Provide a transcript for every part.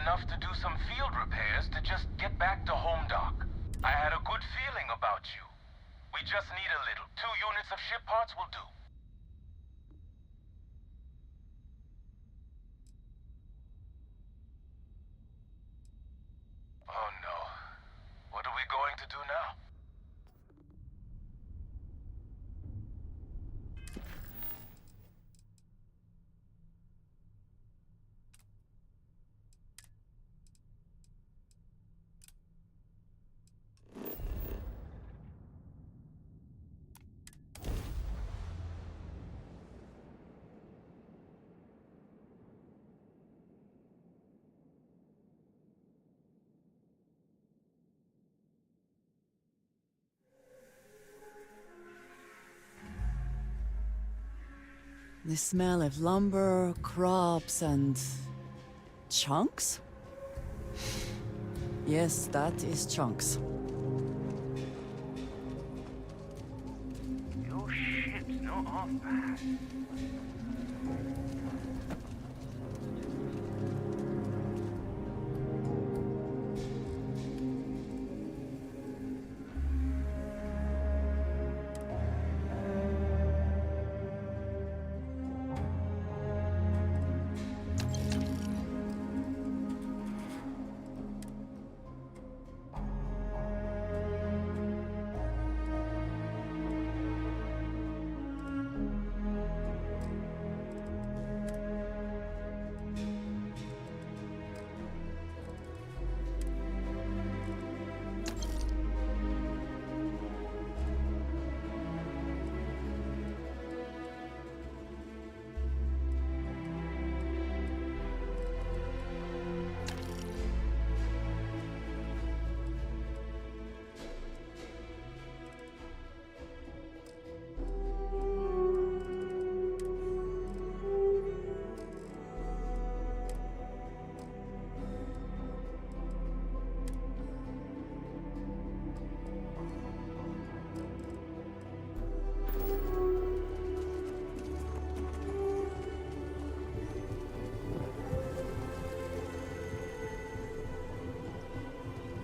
enough to do some field repairs to just get back to home dock. I had a good feeling about you. We just need a little. 2 units of ship parts will do. Oh no. What are we going to do now? The smell of lumber, crops, and chunks? Yes, that is chunks. Your ship's not half bad.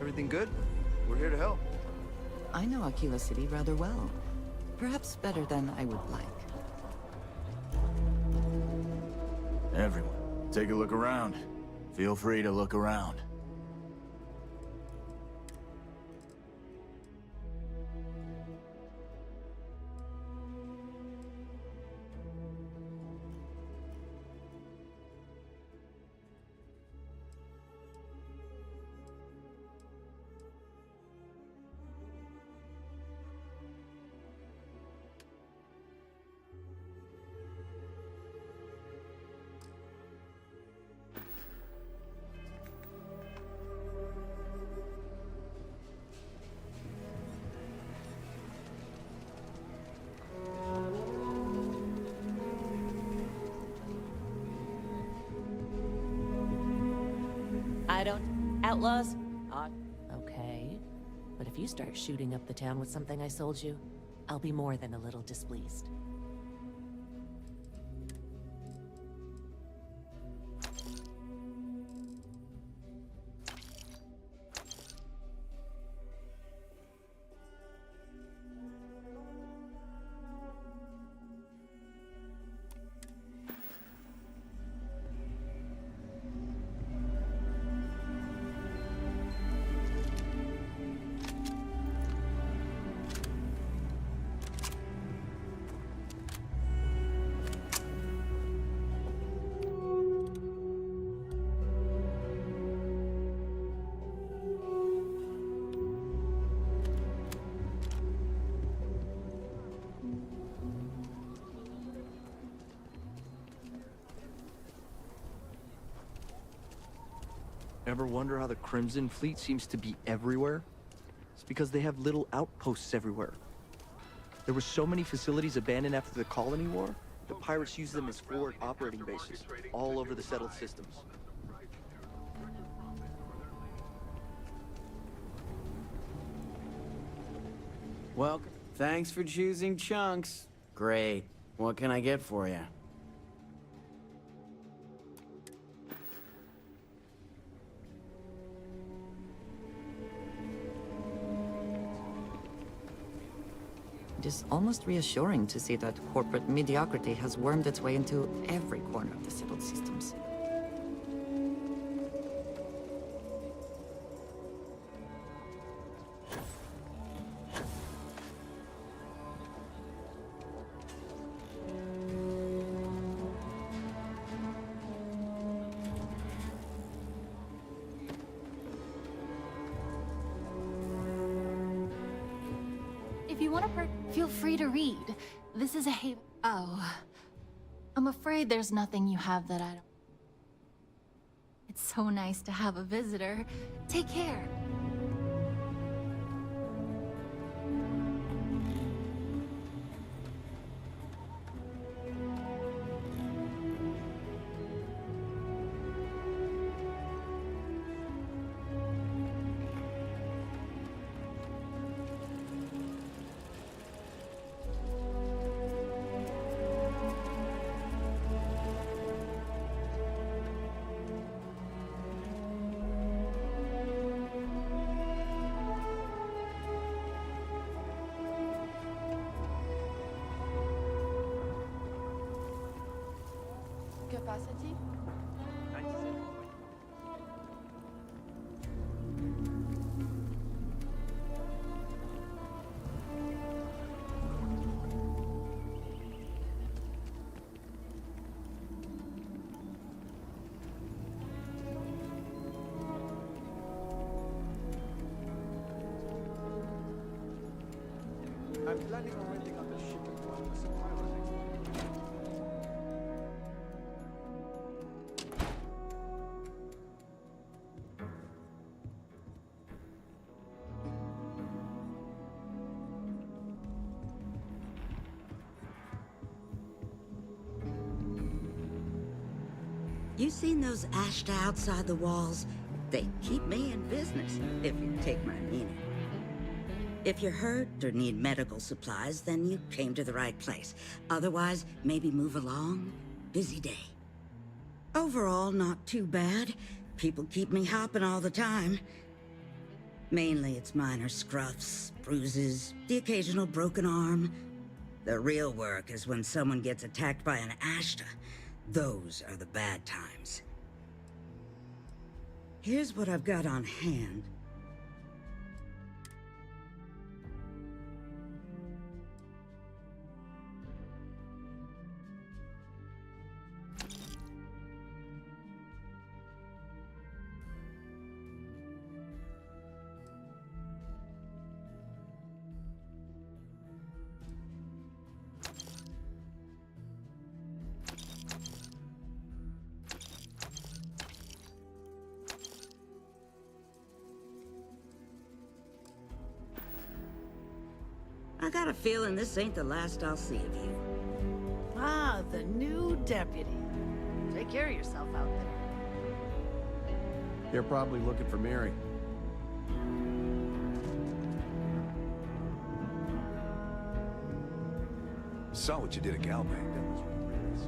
Everything good? We're here to help. I know Aquila City rather well. Perhaps better than I would like. Everyone, take a look around. Feel free to look around. I don't... Outlaws? Okay. But if you start shooting up the town with something I sold you, I'll be more than a little displeased. Ever wonder how the Crimson Fleet seems to be everywhere? It's because they have little outposts everywhere. There were so many facilities abandoned after the Colony War, the pirates used them as forward operating bases all over the settled systems. Well, thanks for choosing Chunks. Great. What can I get for you? It is almost reassuring to see that corporate mediocrity has wormed its way into every corner of the settled systems. If you want to feel free to read. This is a haven. Oh. I'm afraid there's nothing you have that I don't... It's so nice to have a visitor. Take care. Capacity? I'm planning on renting out the ship while the supply runs. You seen those Ashta outside the walls? They keep me in business, if you take my meaning. If you're hurt or need medical supplies, then you came to the right place. Otherwise, maybe move along. Busy day. Overall, not too bad. People keep me hopping all the time. Mainly it's minor scruffs, bruises, the occasional broken arm. The real work is when someone gets attacked by an Ashta. Those are the bad times. Here's what I've got on hand. I got a feeling this ain't the last I'll see of you. Ah, the new deputy. Take care of yourself out there. They're probably looking for Mary. Saw what you did at Galbank. That was really nice.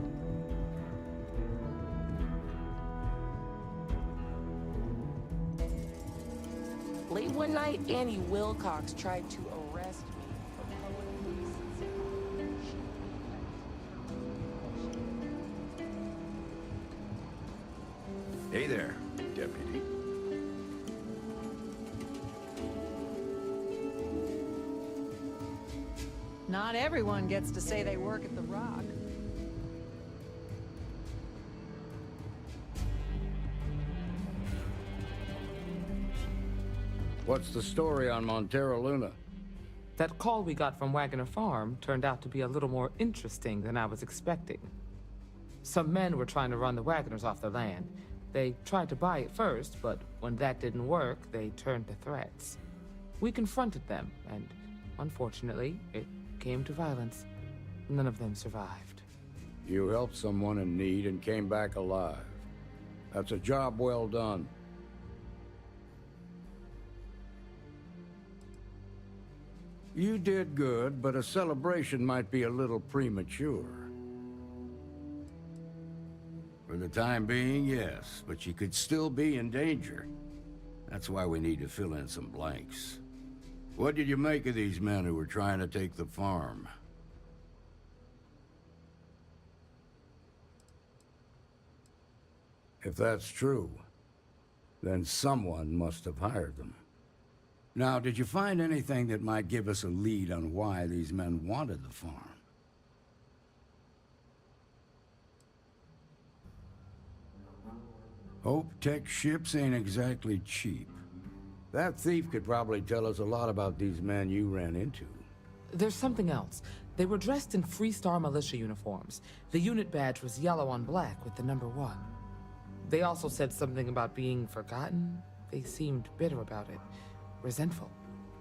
Late one night, Annie Wilcox tried to arrest me for public nuisance. Hey there, deputy. Not everyone gets to say they work at the Rock. What's the story on Montero Luna? That call we got from Wagoner Farm turned out to be a little more interesting than I was expecting. Some men were trying to run the Wagoners off the land. They tried to buy it first, but when that didn't work, they turned to threats. We confronted them, and unfortunately, it came to violence. None of them survived. You helped someone in need and came back alive. That's a job well done. You did good, but a celebration might be a little premature. For the time being, yes, but you could still be in danger. That's why we need to fill in some blanks. What did you make of these men who were trying to take the farm? If that's true, then someone must have hired them. Now, did you find anything that might give us a lead on why these men wanted the farm? Hope Tech ships ain't exactly cheap. That thief could probably tell us a lot about these men you ran into. There's something else. They were dressed in Freestar militia uniforms. The unit badge was yellow on black with the number 1. They also said something about being forgotten. They seemed bitter about it, resentful.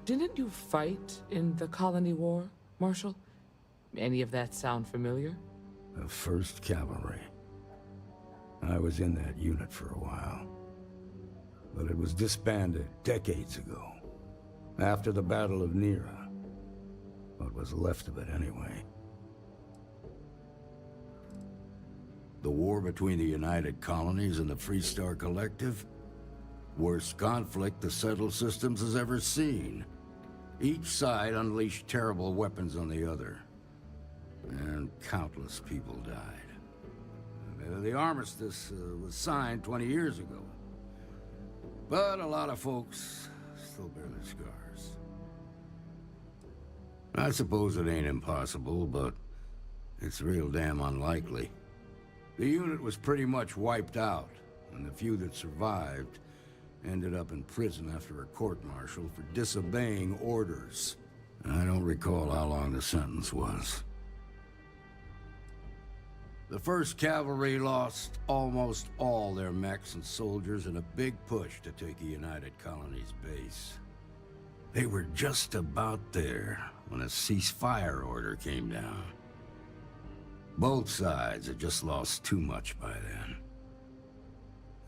Didn't you fight in the Colony War, Marshal? Any of that sound familiar? The 1st Cavalry. I was in that unit for a while. But it was disbanded decades ago. After the Battle of Nira. What was left of it, anyway. The war between the United Colonies and the Freestar Collective? Worst conflict the settled systems has ever seen. Each side unleashed terrible weapons on the other. And countless people died. The armistice was signed 20 years ago. But a lot of folks still bear their scars. I suppose it ain't impossible, but it's real damn unlikely. The unit was pretty much wiped out, and the few that survived ended up in prison after a court-martial for disobeying orders. I don't recall how long the sentence was. The 1st Cavalry lost almost all their mechs and soldiers in a big push to take a United Colonies base. They were just about there when a ceasefire order came down. Both sides had just lost too much by then.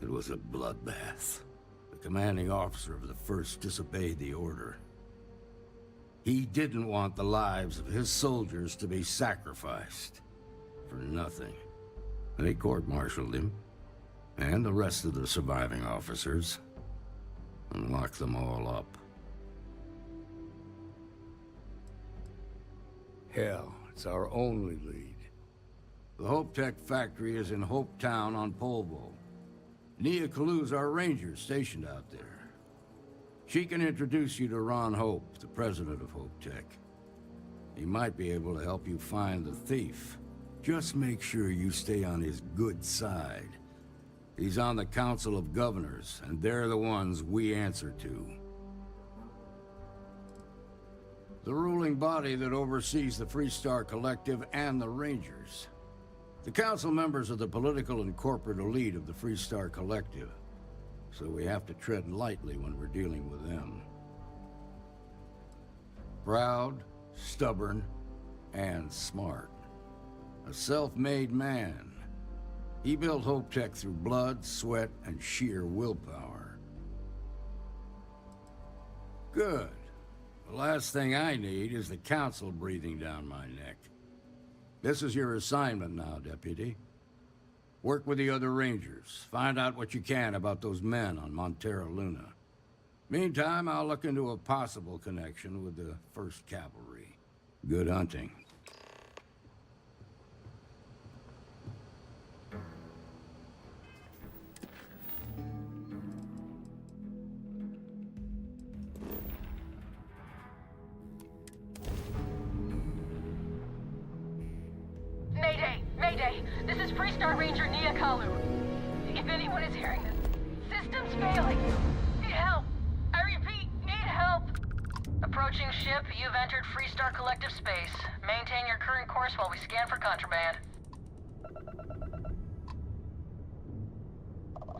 It was a bloodbath. The commanding officer of the 1st disobeyed the order. He didn't want the lives of his soldiers to be sacrificed. For nothing. They court-martialed him, and the rest of the surviving officers, and locked them all up. Hell, it's our only lead. The Hope Tech factory is in Hope Town on Polvo. Nia Kalu's our ranger stationed out there. She can introduce you to Ron Hope, the president of Hope Tech. He might be able to help you find the thief. Just make sure you stay on his good side. He's on the Council of Governors, and they're the ones we answer to. The ruling body that oversees the Freestar Collective and the Rangers. The council members are the political and corporate elite of the Freestar Collective, so we have to tread lightly when we're dealing with them. Proud, stubborn, and smart. A self-made man. He built Hope Tech through blood, sweat, and sheer willpower. Good. The last thing I need is the council breathing down my neck. This is your assignment now, Deputy. Work with the other Rangers. Find out what you can about those men on Montera Luna. Meantime, I'll look into a possible connection with the 1st Cavalry. Good hunting. Mayday! Mayday! This is Freestar Ranger Nia Kalu. If anyone is hearing this, system's failing. Need help! I repeat, need help! Approaching ship, you've entered Freestar Collective space. Maintain your current course while we scan for contraband.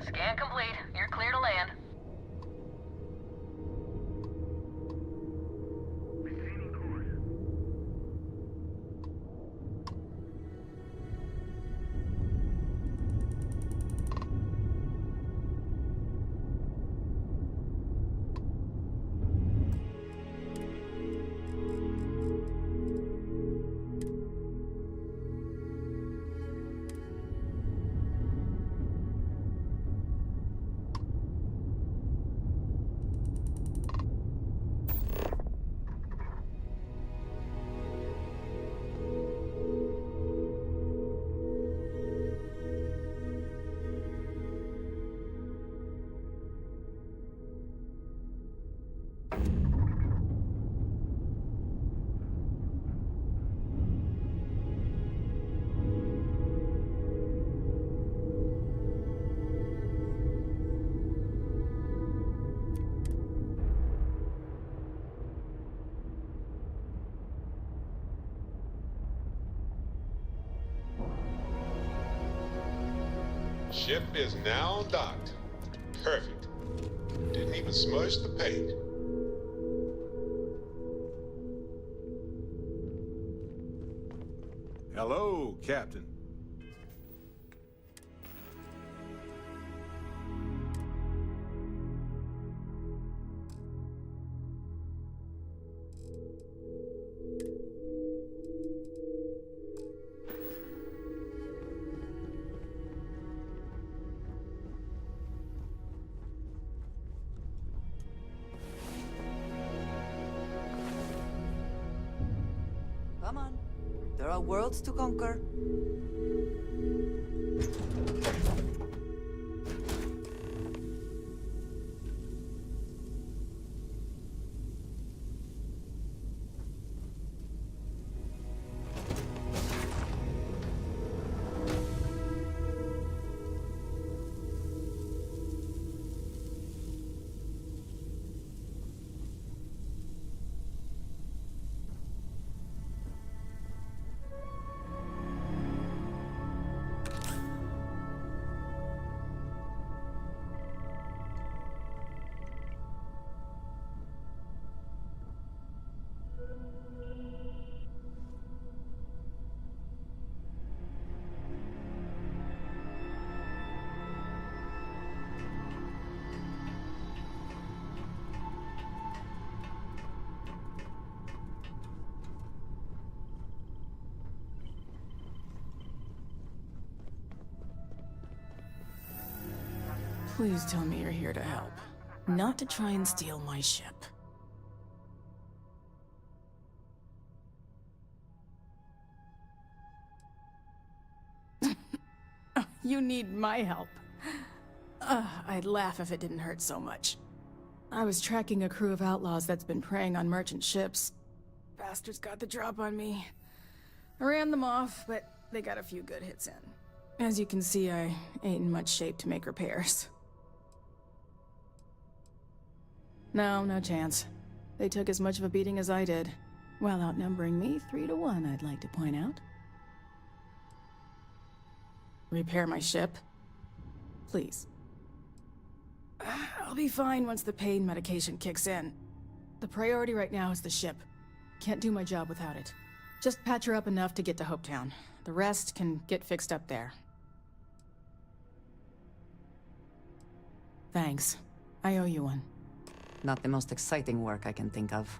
Scan complete. You're clear to land. Ship is now docked. Perfect. Didn't even smudge the paint. Hello, Captain. Come on. There are worlds to conquer. Please tell me you're here to help, not to try and steal my ship. You need my help. I'd laugh if it didn't hurt so much. I was tracking a crew of outlaws that's been preying on merchant ships. Bastards got the drop on me. I ran them off, but they got a few good hits in. As you can see, I ain't in much shape to make repairs. No chance. They took as much of a beating as I did, while outnumbering me 3-1, I'd like to point out. Repair my ship? Please. I'll be fine once the pain medication kicks in. The priority right now is the ship. Can't do my job without it. Just patch her up enough to get to Hopetown. The rest can get fixed up there. Thanks. I owe you one. Not the most exciting work I can think of.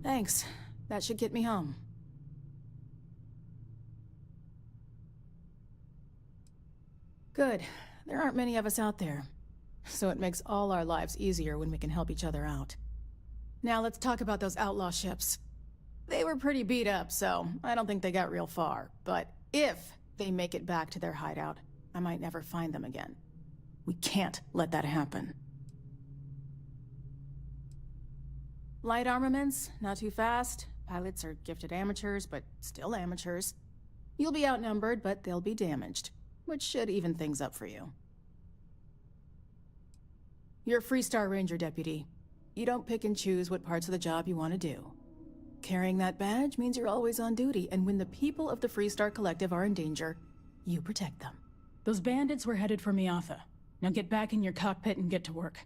Thanks. That should get me home. Good. There aren't many of us out there. So it makes all our lives easier when we can help each other out. Now let's talk about those outlaw ships. They were pretty beat up, so I don't think they got real far. But if they make it back to their hideout, I might never find them again. We can't let that happen. Light armaments, not too fast. Pilots are gifted amateurs, but still amateurs. You'll be outnumbered, but they'll be damaged, which should even things up for you. You're a Freestar Ranger deputy. You don't pick and choose what parts of the job you want to do. Carrying that badge means you're always on duty, and when the people of the Freestar Collective are in danger, you protect them. Those bandits were headed for Miatha. Now get back in your cockpit and get to work.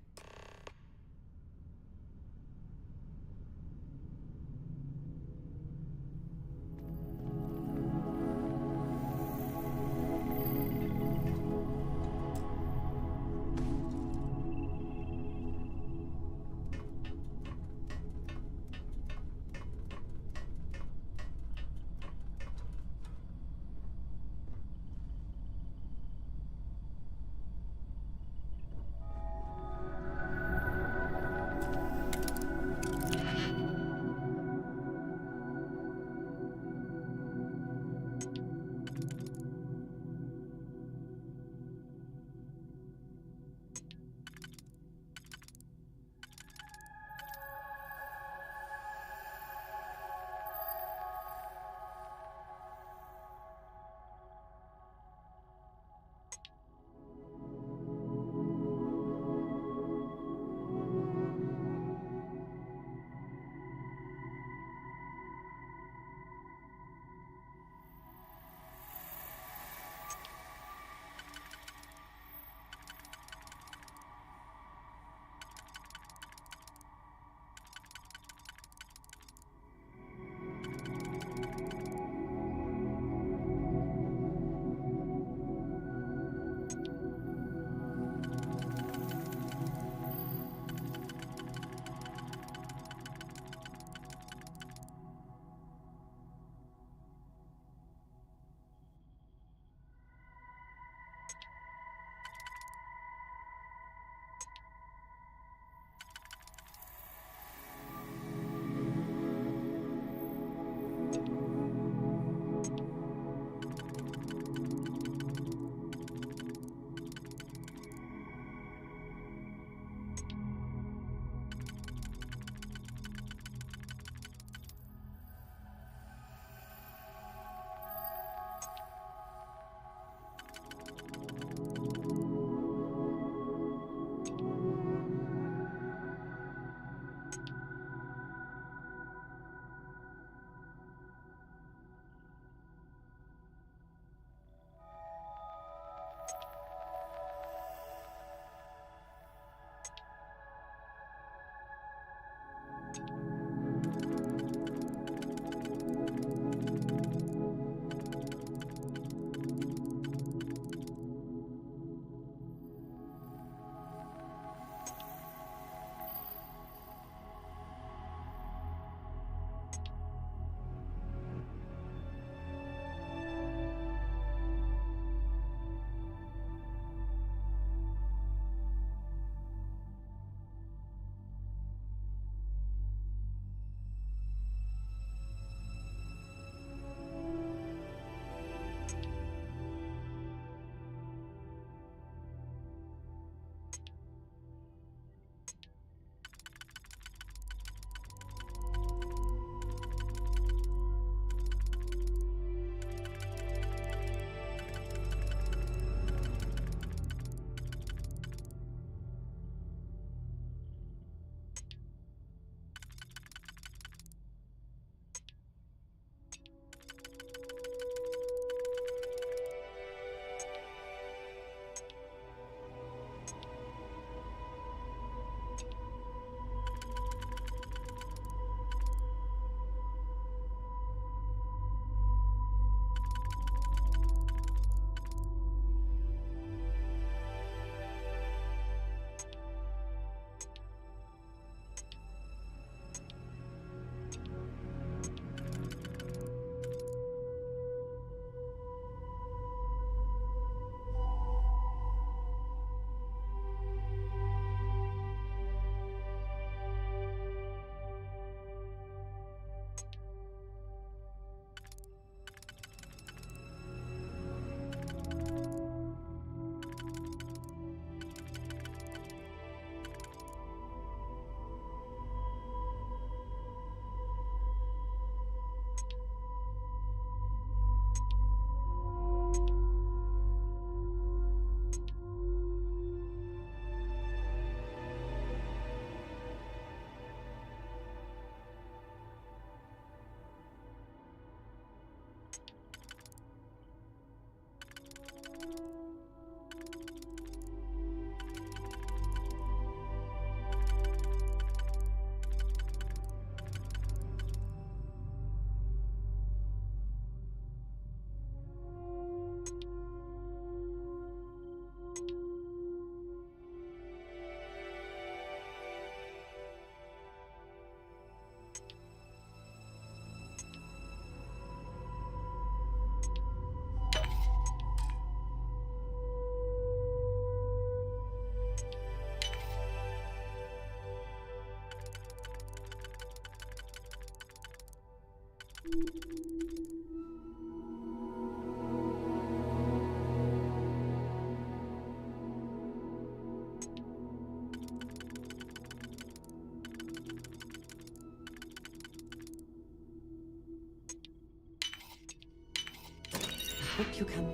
Hope you can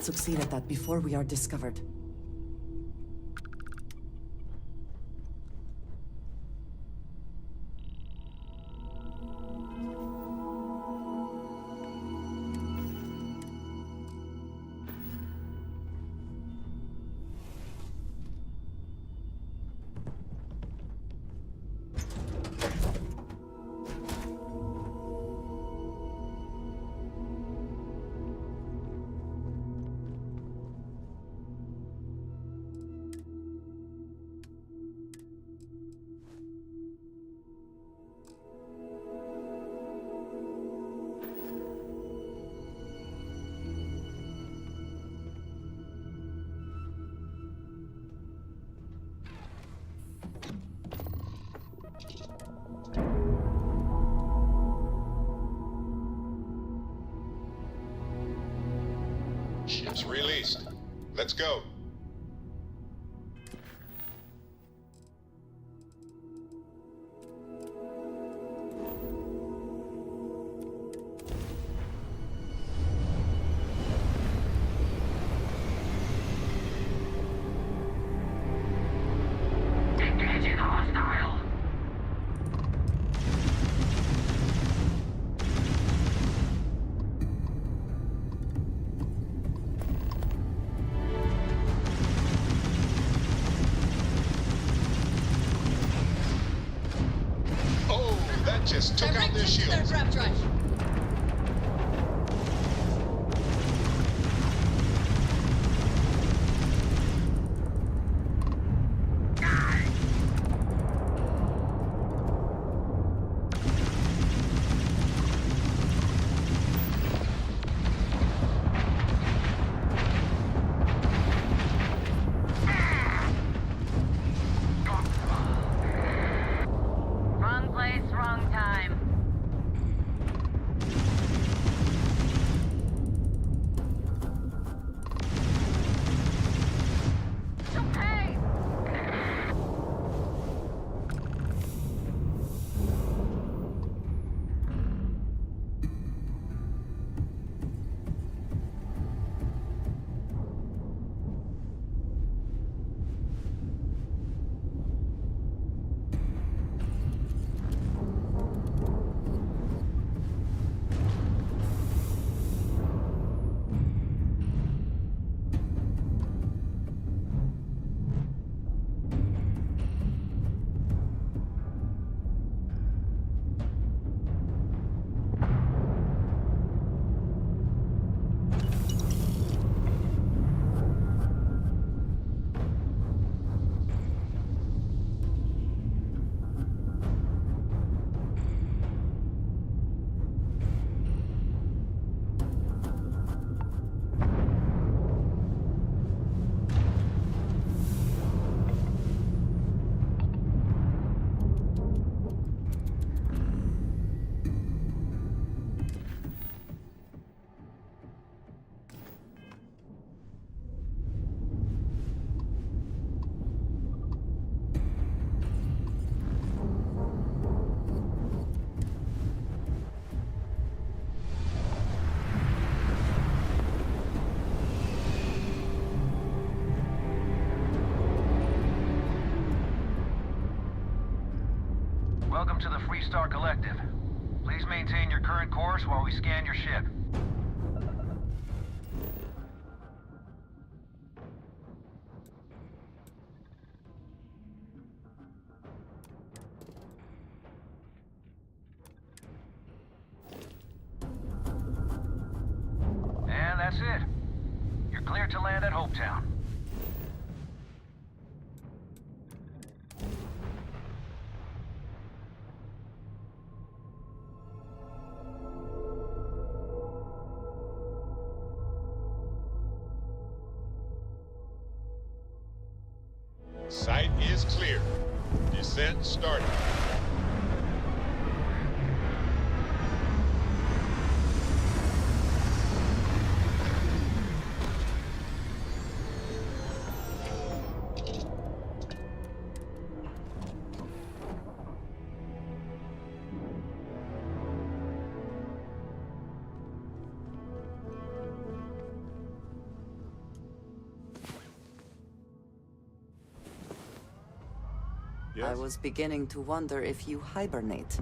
succeed at that before we are discovered. Ship's released. Let's go. Engaging hostile. Oh, that just took out their shields. Wrong place, wrong time. Okay. Welcome to the Freestar Collective. Please maintain your current course while we scan your ship. And that's it. You're cleared to land at Hopetown. Site is clear. Descent started. I was beginning to wonder if you hibernate.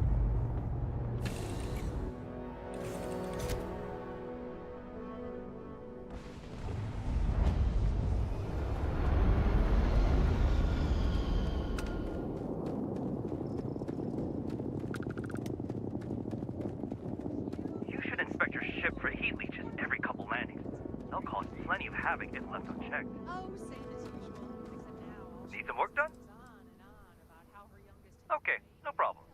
You should inspect your ship for heat leeches every couple landings. They'll cause plenty of havoc if left unchecked. Oh, same as usual. Except now. Need some work done? Okay, no problem.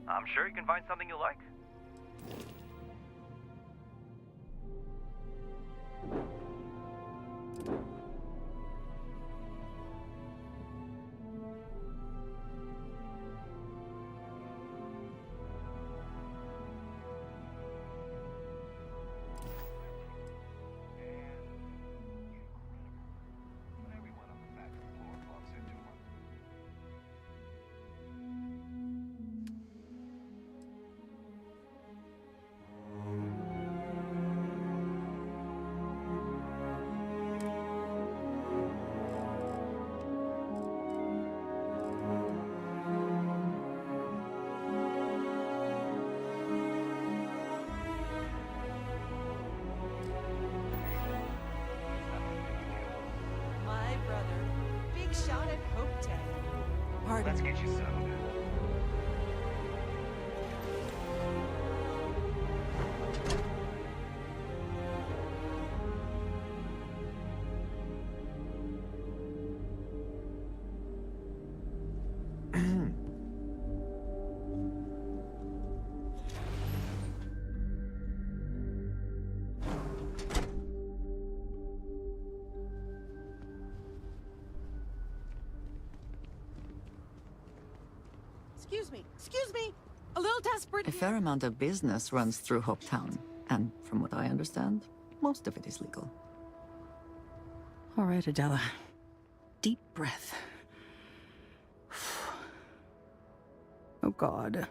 I'm sure you can find something you like. Shot at Hope Tech. Pardon. Let's get you settled. Excuse me. A little desperate. A fair amount of business runs through Hopetown. And from what I understand, most of it is legal. All right, Adela. Deep breath. Oh, God.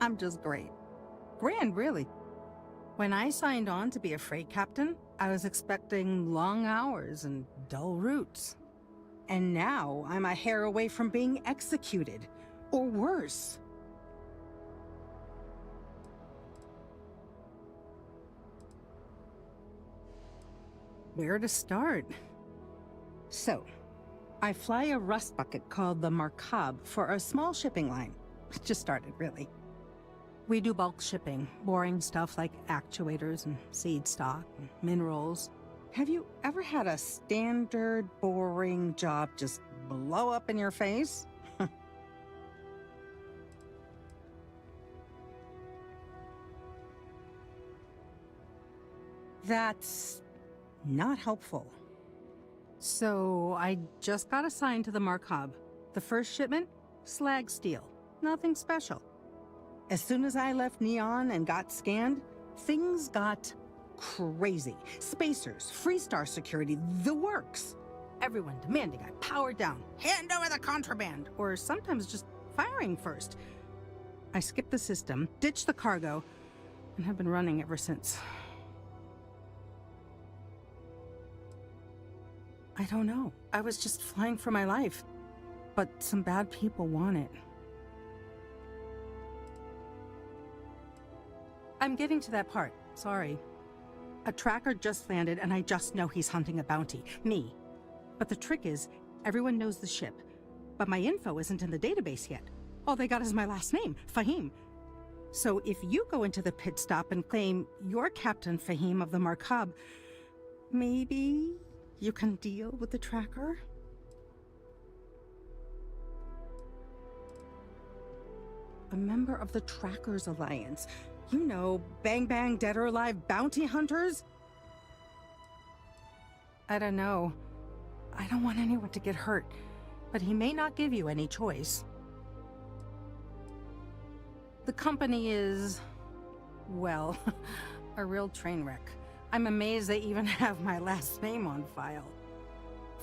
I'm just great. Grand, really. When I signed on to be a freight captain, I was expecting long hours and dull routes. And now I'm a hair away from being executed. Or worse. Where to start? So, I fly a rust bucket called the Markab for a small shipping line. It just started, really. We do bulk shipping, boring stuff like actuators and seed stock and minerals. Have you ever had a standard, boring job just blow up in your face? That's not helpful. So I just got assigned to the Markab. The first shipment? Slag steel. Nothing special. As soon as I left Neon and got scanned, things got crazy. Spacers, Freestar security, the works. Everyone demanding I power down, hand over the contraband, or sometimes just firing first. I skipped the system, ditched the cargo, and have been running ever since. I don't know. I was just flying for my life. But some bad people want it. I'm getting to that part. Sorry. A tracker just landed and I just know he's hunting a bounty. Me. But the trick is, everyone knows the ship. But my info isn't in the database yet. All they got is my last name, Fahim. So if you go into the pit stop and claim you're Captain Fahim of the Markab, maybe you can deal with the tracker? A member of the Trackers Alliance. You know, bang bang, dead or alive bounty hunters? I don't know. I don't want anyone to get hurt, but he may not give you any choice. The company is, well, a real train wreck. I'm amazed they even have my last name on file.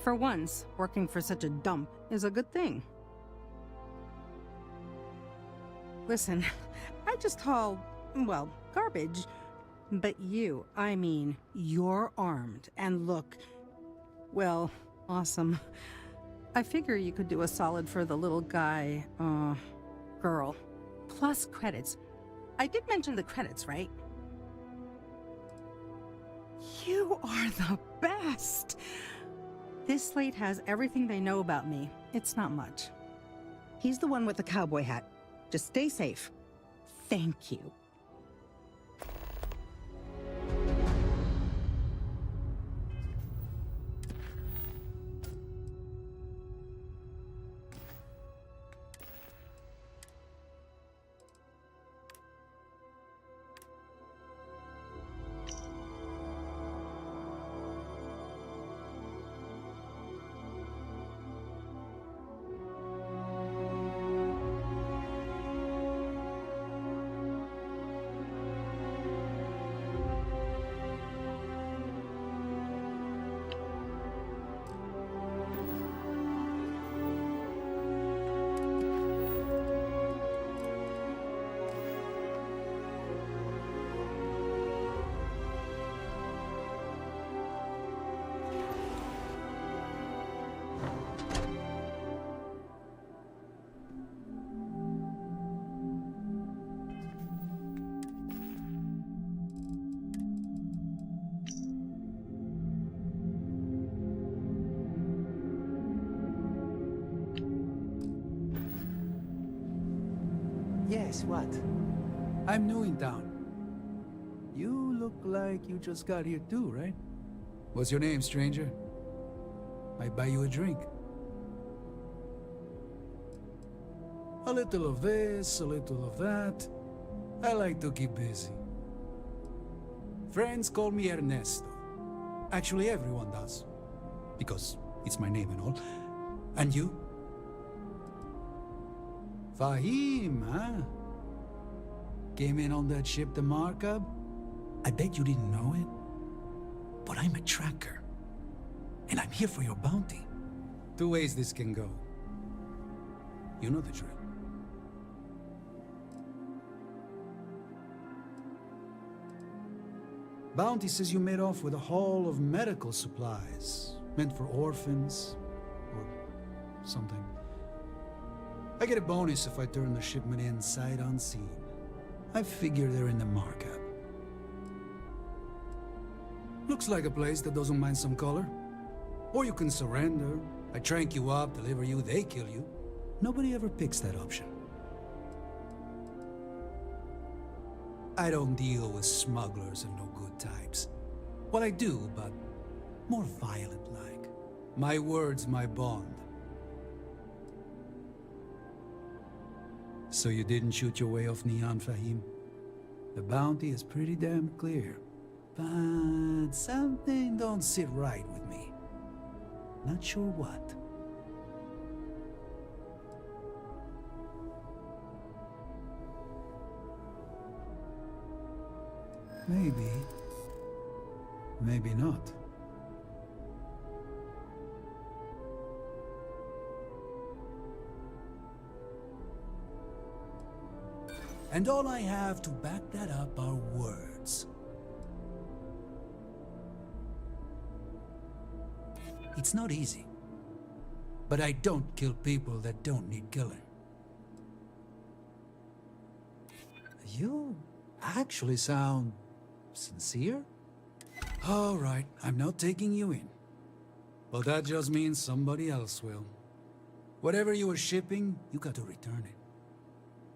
For once, working for such a dump is a good thing. Listen, I just haul, well, garbage. But you, I mean, you're armed and look, well, awesome. I figure you could do a solid for the little guy, girl. Plus credits. I did mention the credits, right? You are the best! This slate has everything they know about me. It's not much. He's the one with the cowboy hat. Just stay safe. Thank you. Yes, what? I'm new in town. You look like you just got here too, right? What's your name, stranger? Might buy you a drink. A little of this, a little of that. I like to keep busy. Friends call me Ernesto. Actually, everyone does. Because it's my name and all. And you? Fahim, huh? Came in on that ship, the Markup? I bet you didn't know it. But I'm a tracker. And I'm here for your bounty. Two ways this can go. You know the drill. Bounty says you made off with a haul of medical supplies, meant for orphans, or something. I get a bonus if I turn the shipment in sight unseen. I figure they're in the Markup. Looks like a place that doesn't mind some color. Or you can surrender. I trank you up, deliver you, they kill you. Nobody ever picks that option. I don't deal with smugglers and no good types. Well, I do, but more violent-like. My word's my bond. So you didn't shoot your way off Neon, Fahim? The bounty is pretty damn clear. But something don't sit right with me. Not sure what. Maybe. Maybe not. And all I have to back that up are words. It's not easy. But I don't kill people that don't need killing. You actually sound sincere? All right, I'm not taking you in. But that just means somebody else will. Whatever you were shipping, you got to return it.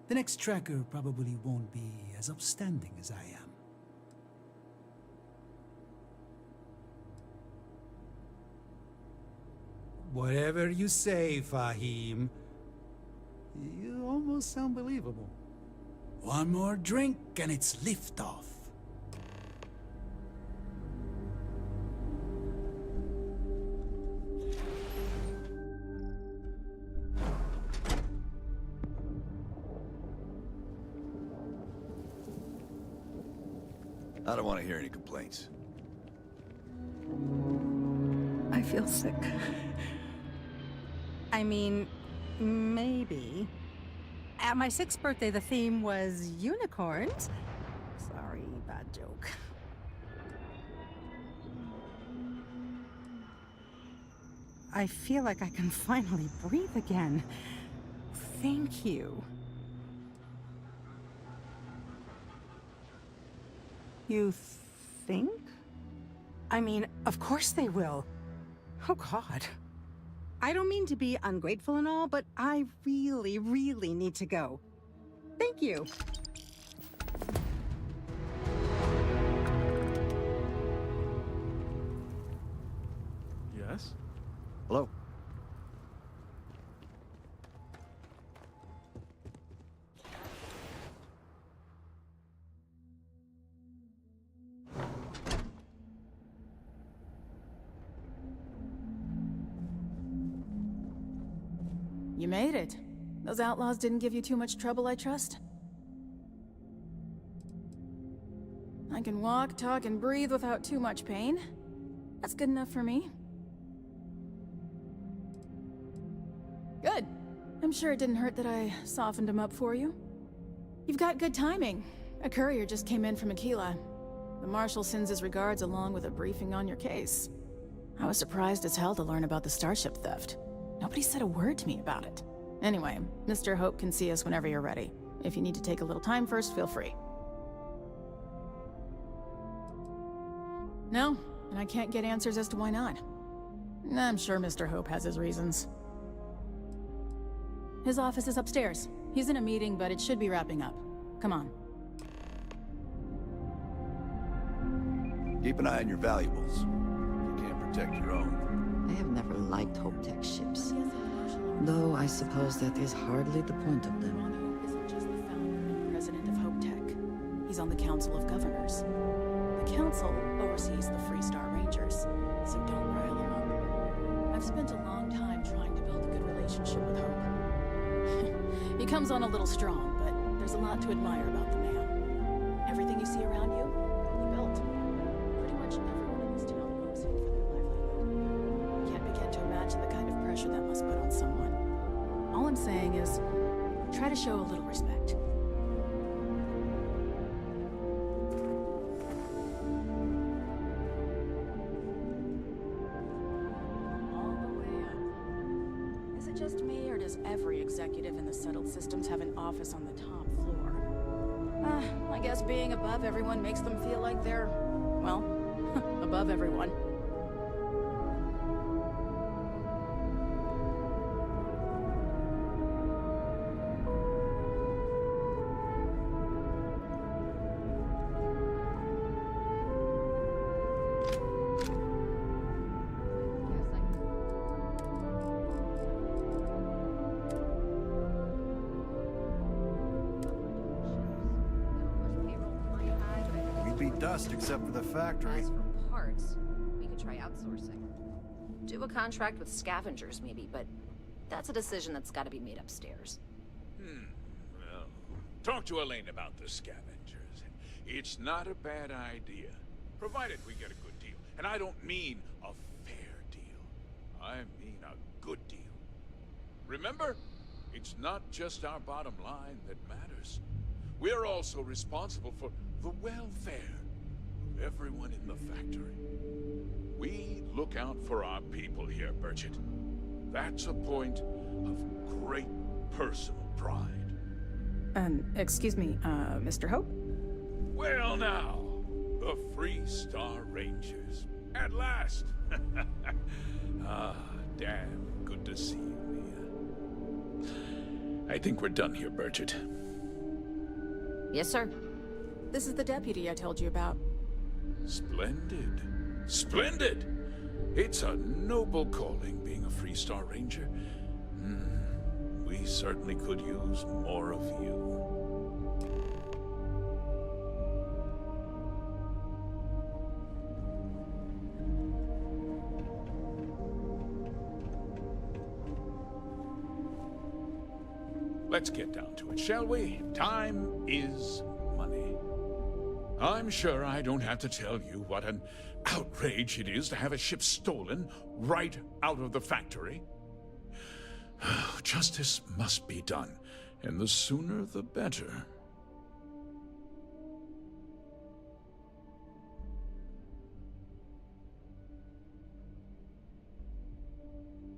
The next tracker probably won't be as upstanding as I am. Whatever you say, Fahim. You almost sound believable. One more drink and it's liftoff. I don't want to hear any complaints. I feel sick. I mean, maybe. At my 6th birthday, the theme was unicorns. Sorry, bad joke. I feel like I can finally breathe again. Thank you. You think? I mean, of course they will. Oh, God. I don't mean to be ungrateful and all, but I really, really need to go. Thank you. Yes? Hello? You made it. Those outlaws didn't give you too much trouble, I trust? I can walk, talk, and breathe without too much pain. That's good enough for me. Good. I'm sure it didn't hurt that I softened him up for you. You've got good timing. A courier just came in from Aquila. The Marshal sends his regards along with a briefing on your case. I was surprised as hell to learn about the starship theft. Nobody said a word to me about it. Anyway, Mr. Hope can see us whenever you're ready. If you need to take a little time first, feel free. No, and I can't get answers as to why not. I'm sure Mr. Hope has his reasons. His office is upstairs. He's in a meeting, but it should be wrapping up. Come on. Keep an eye on your valuables. You can't protect your own. I have never liked Hope Tech ships. Though I suppose that is hardly the point of them. Hope isn't just the founder and president of Hope Tech. He's on the Council of Governors. The Council oversees the Freestar Rangers, so don't rile him up. I've spent a long time trying to build a good relationship with Hope. He He comes on a little strong, but there's a lot to admire about the man. Everything you see around you, he built. Pretty much everyone in this town owes him for their livelihood. Can't begin to imagine the kind of pressure that must put on someone. All I'm saying is, try to show a little respect. Is it just me, or does every executive in the settled systems have an office on the top floor? I guess being above everyone makes them feel like they're, well, above everyone. Dust except for the factory. As for parts, we could try outsourcing. Do a contract with scavengers, maybe, but that's a decision that's got to be made upstairs. Well, talk to Elaine about the scavengers. It's not a bad idea, provided we get a good deal. And I don't mean a fair deal. I mean a good deal. Remember, it's not just our bottom line that matters. We're also responsible for the welfare of everyone in the factory. We look out for our people here, Burchett. That's a point of great personal pride. Excuse me, Mr. Hope? Well now, the Free Star Rangers. At last! Damn good to see you, Mia. I think we're done here, Burchett. Yes, sir. This is the deputy I told you about. Splendid. Splendid! It's a noble calling, being a Free Star Ranger. We certainly could use more of you. Let's get down to it, shall we? Time is money. I'm sure I don't have to tell you what an outrage it is to have a ship stolen right out of the factory. Justice must be done, and the sooner the better.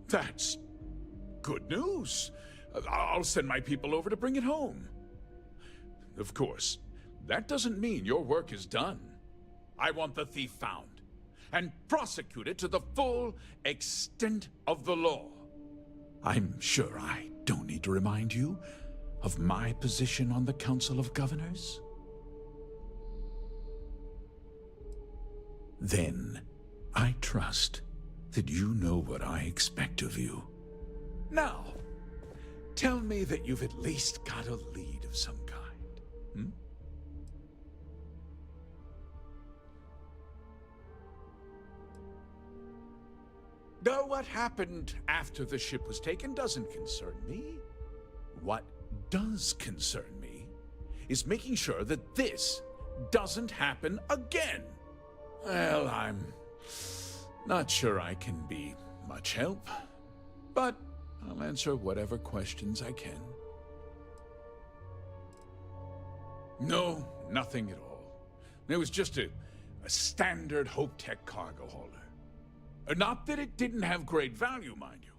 That's good news. I'll send my people over to bring it home. Of course, that doesn't mean your work is done. I want the thief found and prosecuted to the full extent of the law. I'm sure I don't need to remind you of my position on the Council of Governors. Then, I trust that you know what I expect of you. Now, tell me that you've at least got a lead of some kind. Though what happened after the ship was taken doesn't concern me. What does concern me is making sure that this doesn't happen again. Well, I'm not sure I can be much help, but I'll answer whatever questions I can. No, nothing at all. It was just a standard Hope Tech cargo hauler. Not that it didn't have great value, mind you.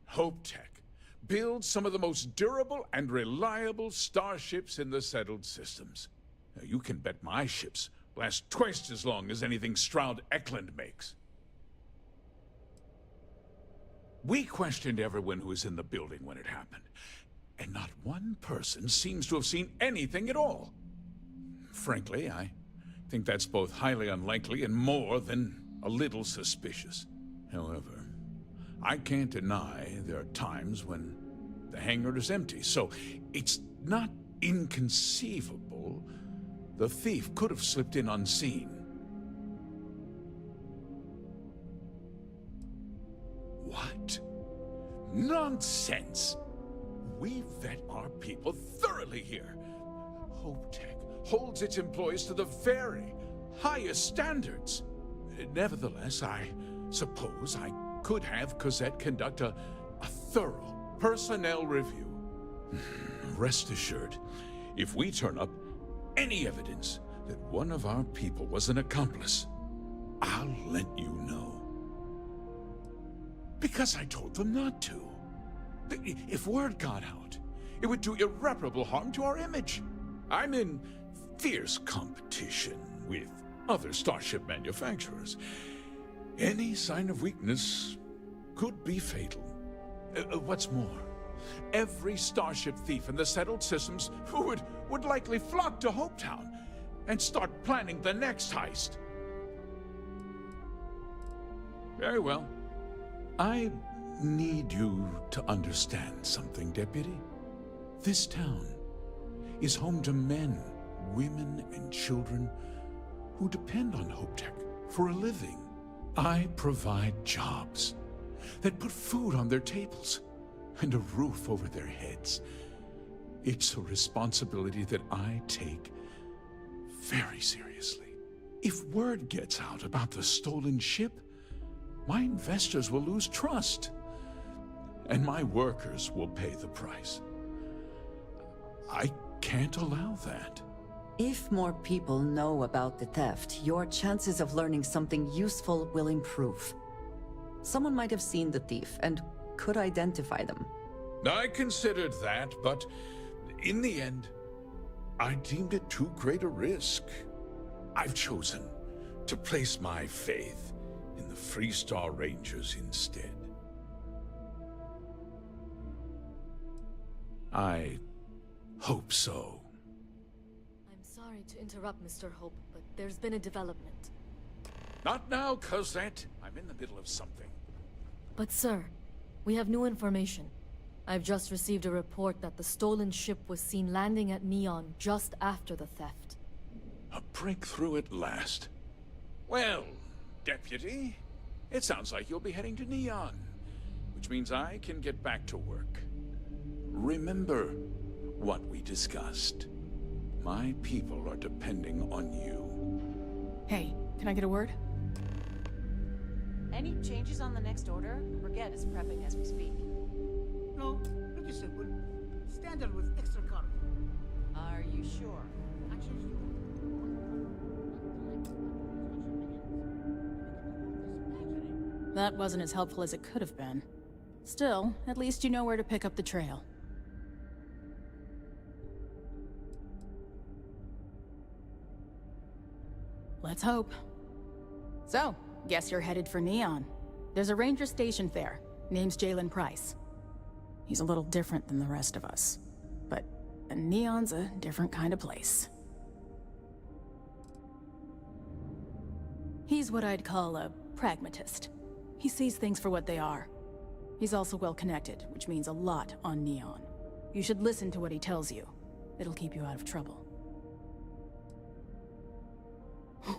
Hope Tech builds some of the most durable and reliable starships in the settled systems. Now, you can bet my ships last twice as long as anything Stroud Eklund makes. We questioned everyone who was in the building when it happened, and not one person seems to have seen anything at all. Frankly, I think that's both highly unlikely and more than a little suspicious. However, I can't deny there are times when the hangar is empty, so it's not inconceivable the thief could have slipped in unseen. What? Nonsense! We vet our people thoroughly here. HopeTech holds its employees to the very highest standards. Nevertheless, I suppose I could have Cosette conduct a thorough personnel review. Rest assured, if we turn up any evidence that one of our people was an accomplice, I'll let you know. Because I told them not to. If word got out, it would do irreparable harm to our image. I'm in fierce competition with other starship manufacturers. Any sign of weakness could be fatal. What's more, every starship thief in the settled systems would likely flock to Hopetown and start planning the next heist. Very well. I need you to understand something, Deputy. This town is home to men, women, and children who depend on HopeTech for a living. I provide jobs that put food on their tables and a roof over their heads. It's a responsibility that I take very seriously. If word gets out about the stolen ship, my investors will lose trust, and my workers will pay the price. I can't allow that. If more people know about the theft, your chances of learning something useful will improve. Someone might have seen the thief and could identify them. I considered that, but in the end, I deemed it too great a risk. I've chosen to place my faith in the Freestar Rangers instead. I hope so. I'm sorry to interrupt, Mr. Hope, but there's been a development. Not now, Cosette. I'm in the middle of something. But sir, we have new information. I've just received a report that the stolen ship was seen landing at Neon just after the theft. A breakthrough at last. Well, Deputy, it sounds like you'll be heading to Neon, which means I can get back to work. Remember what we discussed. My people are depending on you. Hey, can I get a word? Any changes on the next order? Brigade is prepping as we speak. No, pretty simple. Standard with extra cargo. Are you sure? That wasn't as helpful as it could have been. Still, at least you know where to pick up the trail. Let's hope. So, guess you're headed for Neon. There's a ranger stationed there. Name's Jalen Price. He's a little different than the rest of us. But Neon's a different kind of place. He's what I'd call a pragmatist. He sees things for what they are. He's also well-connected, which means a lot on Neon. You should listen to what he tells you. It'll keep you out of trouble.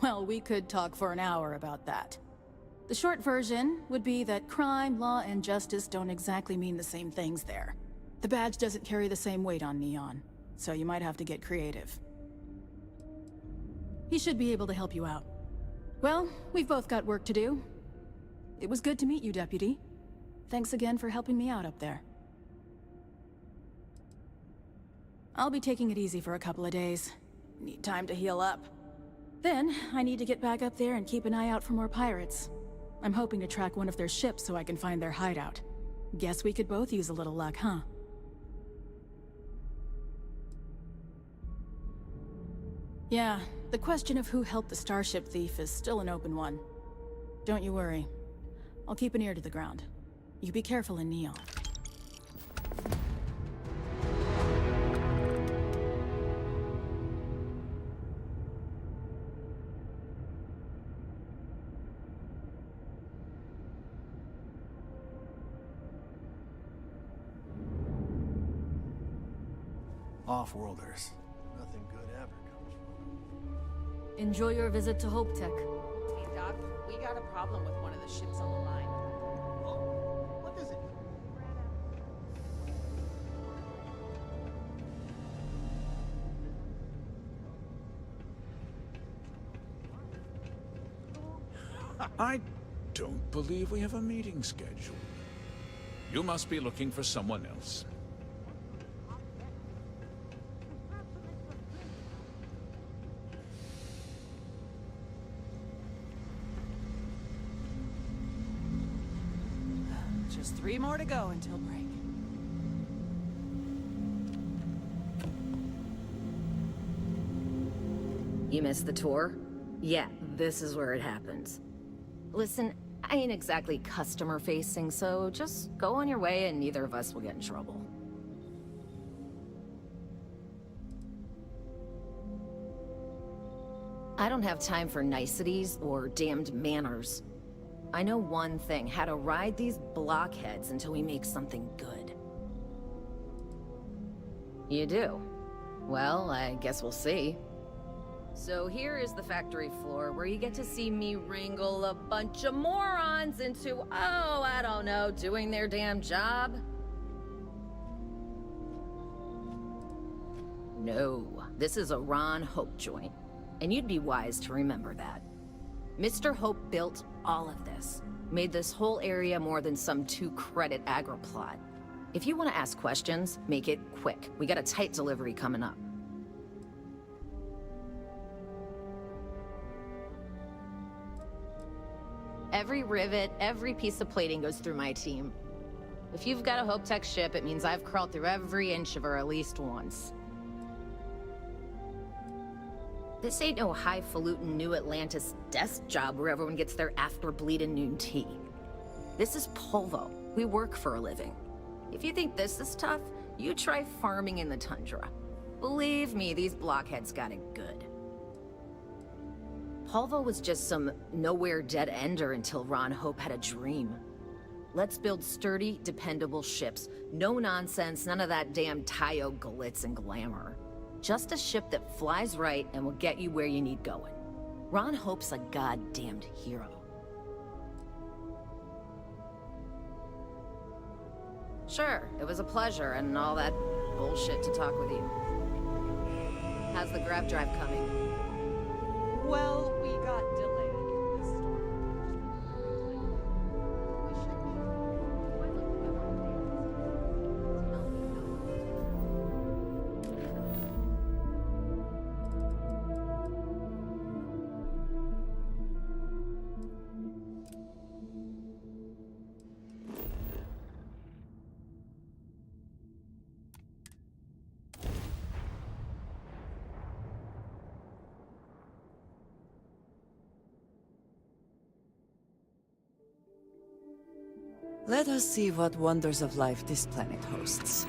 Well, we could talk for an hour about that. The short version would be that crime, law, and justice don't exactly mean the same things there. The badge doesn't carry the same weight on Neon, so you might have to get creative. He should be able to help you out. Well, we've both got work to do. It was good to meet you, Deputy. Thanks again for helping me out up there. I'll be taking it easy for a couple of days. Need time to heal up. Then, I need to get back up there and keep an eye out for more pirates. I'm hoping to track one of their ships so I can find their hideout. Guess we could both use a little luck, huh? Yeah, the question of who helped the starship thief is still an open one. Don't you worry. I'll keep an ear to the ground. You be careful in Neon. Off-worlders. Nothing good ever comes from them. Enjoy your visit to HopeTech. Hey, Doc, we got a problem with one of the ships on the line. Oh, what is it? I don't believe we have a meeting scheduled. You must be looking for someone else. Just 3 more to go until break. You missed the tour? Yeah, this is where it happens. Listen, I ain't exactly customer-facing, so just go on your way and neither of us will get in trouble. I don't have time for niceties or damned manners. I know one thing, how to ride these blockheads until we make something good. You do? Well, I guess we'll see. So here is the factory floor where you get to see me wrangle a bunch of morons into, oh, I don't know, doing their damn job. No, this is a Ron Hope joint, and you'd be wise to remember that. Mr. Hope built all of this, made this whole area more than some 2-credit agri-plot. If you want to ask questions, make it quick. We got a tight delivery coming up. Every rivet, every piece of plating goes through my team. If you've got a Hope Tech ship, it means I've crawled through every inch of her at least once. This ain't no highfalutin New Atlantis desk job where everyone gets their after-bleeding noon tea. This is Polvo. We work for a living. If you think this is tough, you try farming in the tundra. Believe me, these blockheads got it good. Polvo was just some nowhere dead-ender until Ron Hope had a dream. Let's build sturdy, dependable ships. No nonsense, none of that damn Tayo glitz and glamour. Just a ship that flies right and will get you where you need going. Ron Hope's a goddamned hero. Sure, it was a pleasure and all that bullshit to talk with you. How's the grab drive coming? Well, we got delayed. The storm. Let us see what wonders of life this planet hosts.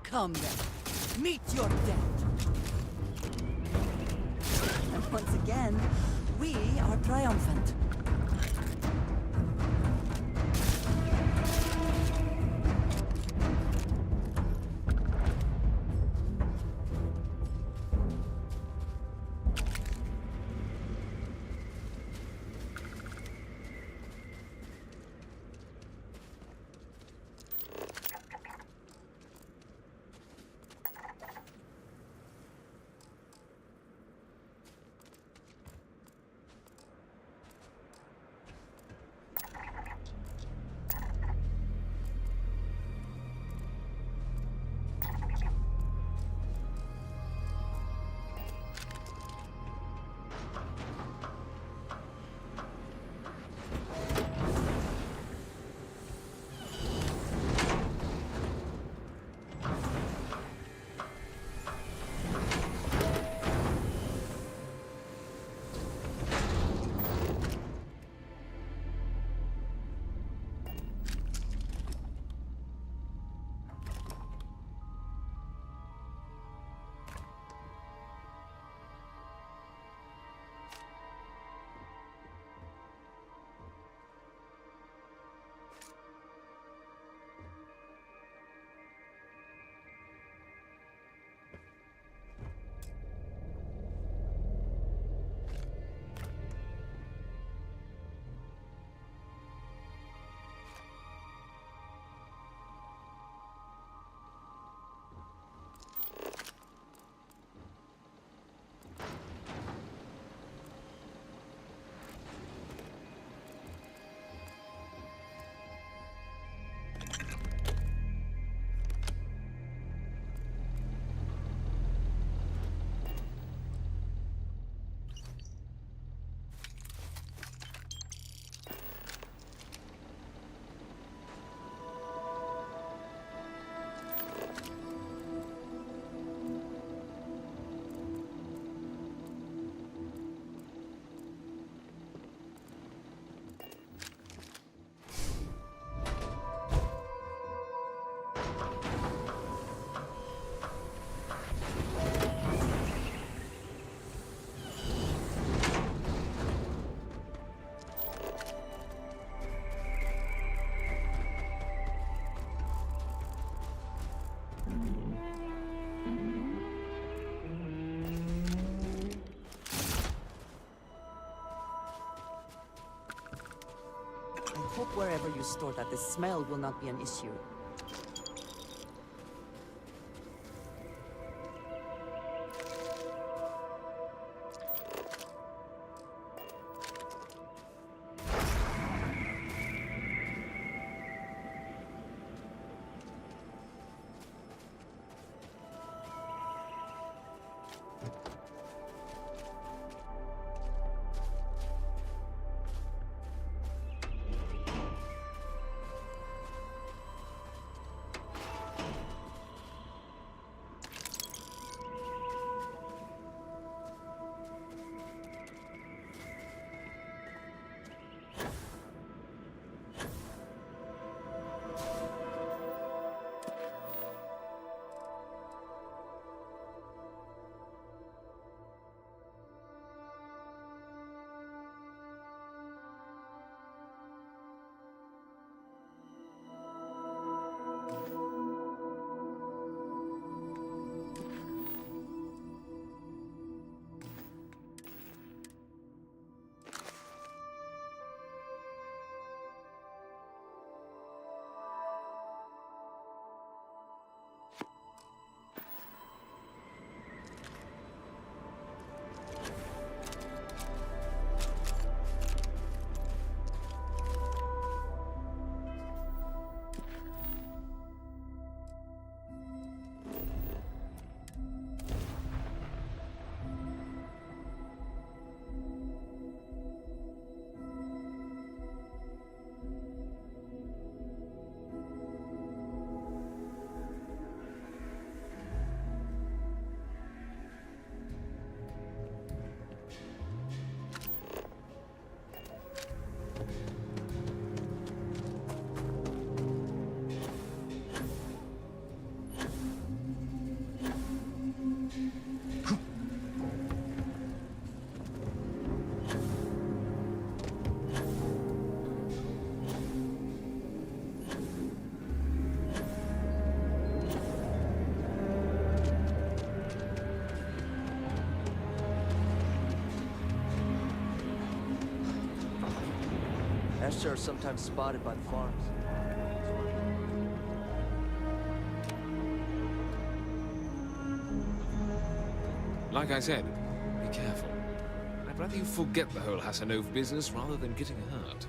Come then, meet your death. And once again, we are triumphant. wherever you store that, the smell will not be an issue. Astra are sometimes spotted by the farms. Like I said, be careful. I'd rather you forget the whole Hassanov business rather than getting hurt.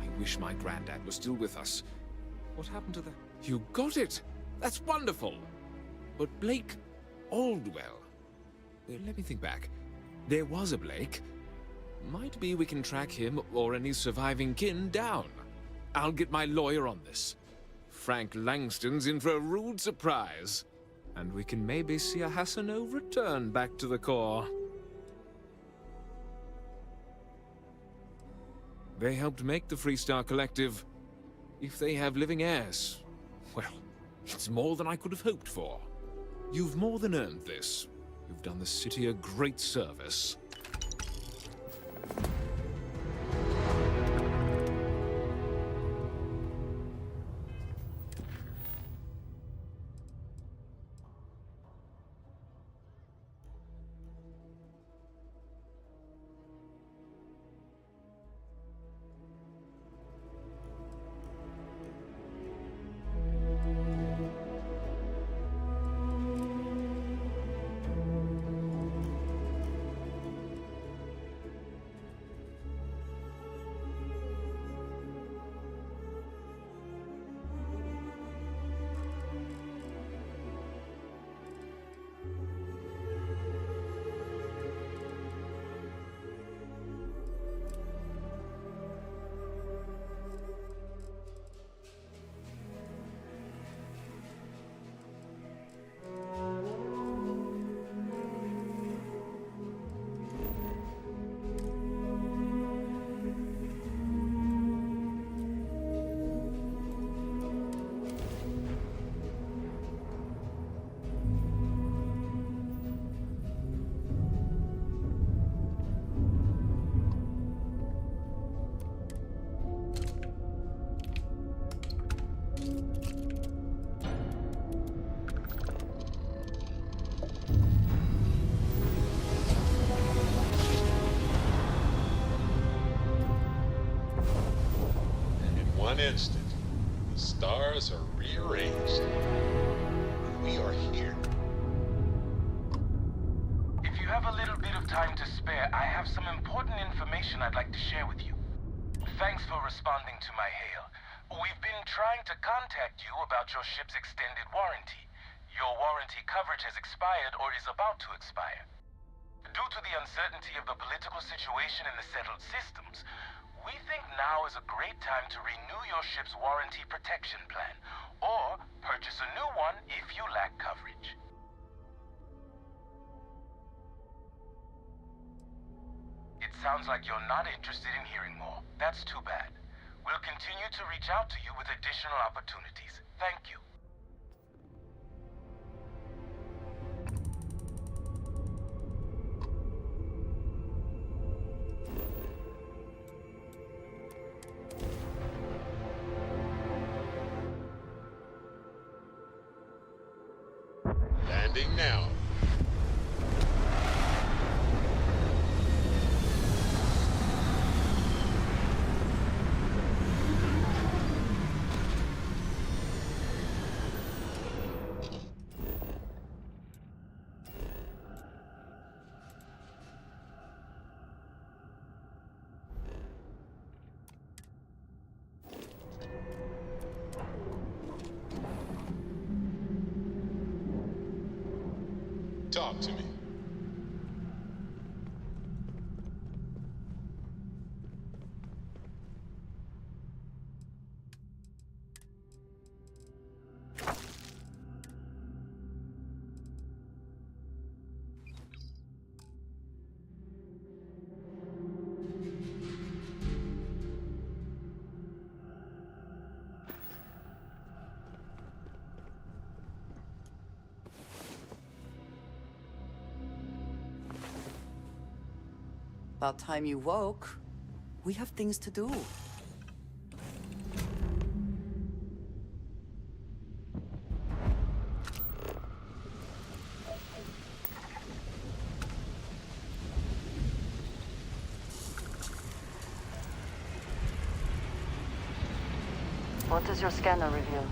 I wish my granddad was still with us. What happened to the... You got it! That's wonderful! But Blake Aldwell... Let me think back. There was a Blake. Might be we can track him or any surviving kin down. I'll get my lawyer on this. Frank Langston's in for a rude surprise. And we can maybe see a Hassanov return back to the core. They helped make the Freestar Collective. If they have living heirs, well, it's more than I could have hoped for. You've more than earned this. You've done the city a great service. one instant, the stars are rearranged. And we are here. If you have a little bit of time to spare, I have some important information I'd like to share with you. Thanks for responding to my hail. We've been trying to contact you about your ship's extended warranty. Your warranty coverage has expired or is about to expire. Due to the uncertainty of the political situation in the settled systems, we think now is a great time to renew your ship's warranty protection plan, or purchase a new one if you lack coverage. It sounds like you're not interested in hearing more. That's too bad. We'll continue to reach out to you with additional opportunities. Thank you. Landing now. Talk to me. About time you woke. We have things to do. What does your scanner reveal?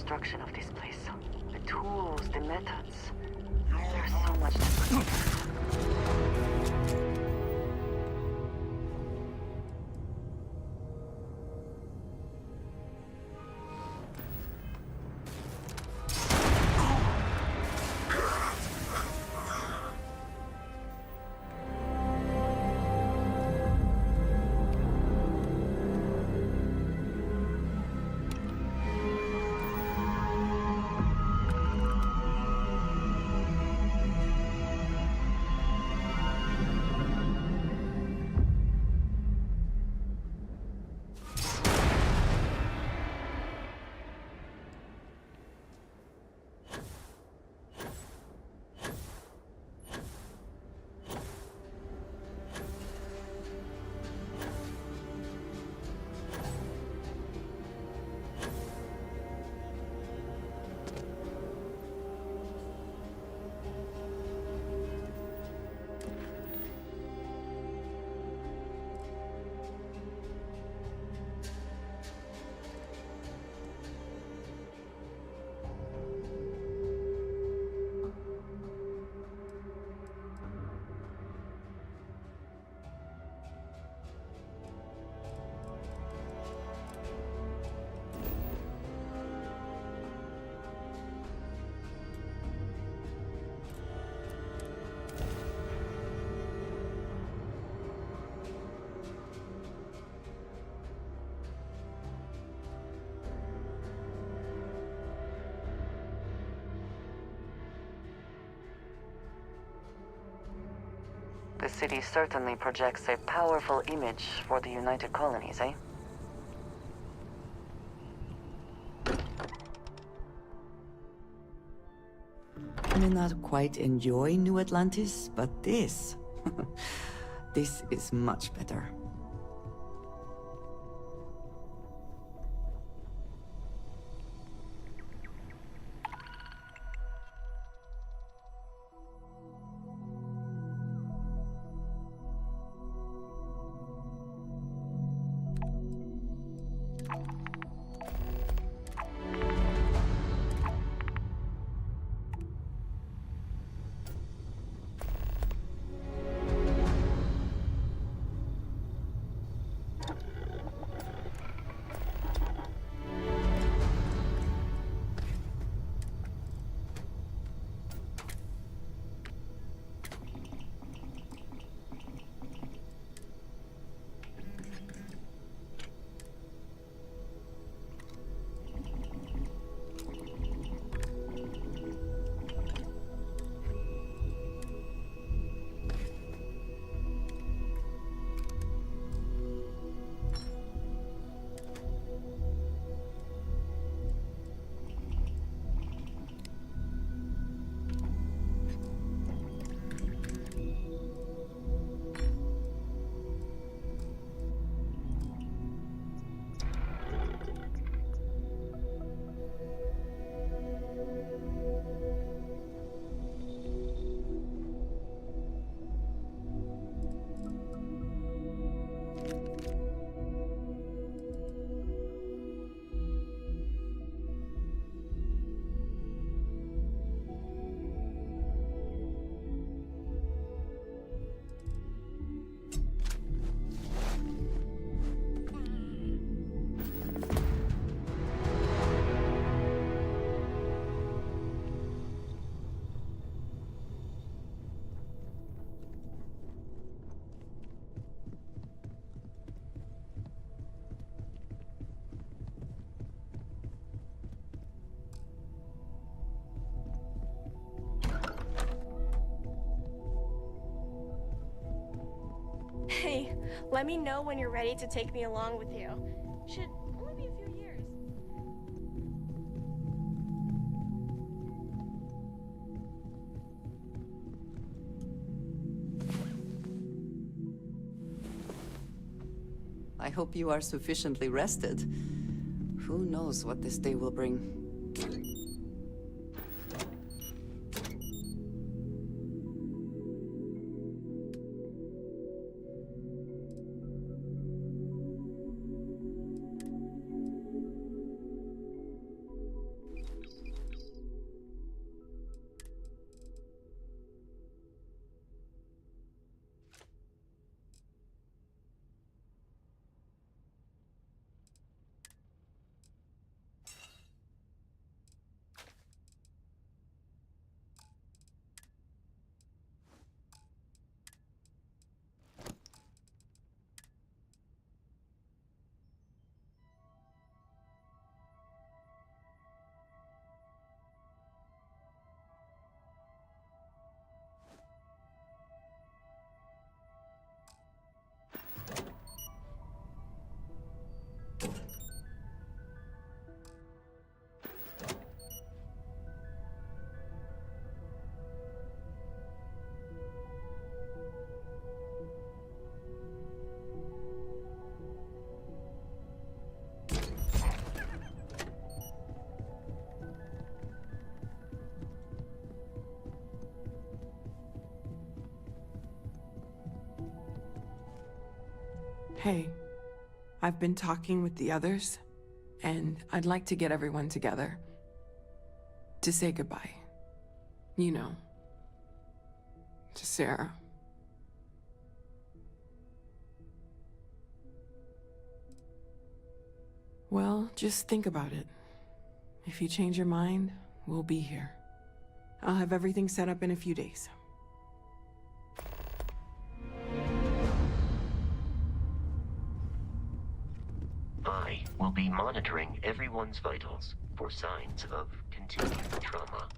construction of this place. The tools, the methods. There's so much to The city certainly projects a powerful image for the United Colonies, eh? I may not quite enjoy New Atlantis, but this... this is much better. Hey, let me know when you're ready to take me along with you. Should only be a few years. I hope you are sufficiently rested. Who knows what this day will bring? Hey, I've been talking with the others, and I'd like to get everyone together. To say goodbye. You know. To Sarah. Well, just think about it. If you change your mind, we'll be here. I'll have everything set up in a few days. I will be monitoring everyone's vitals for signs of continued trauma.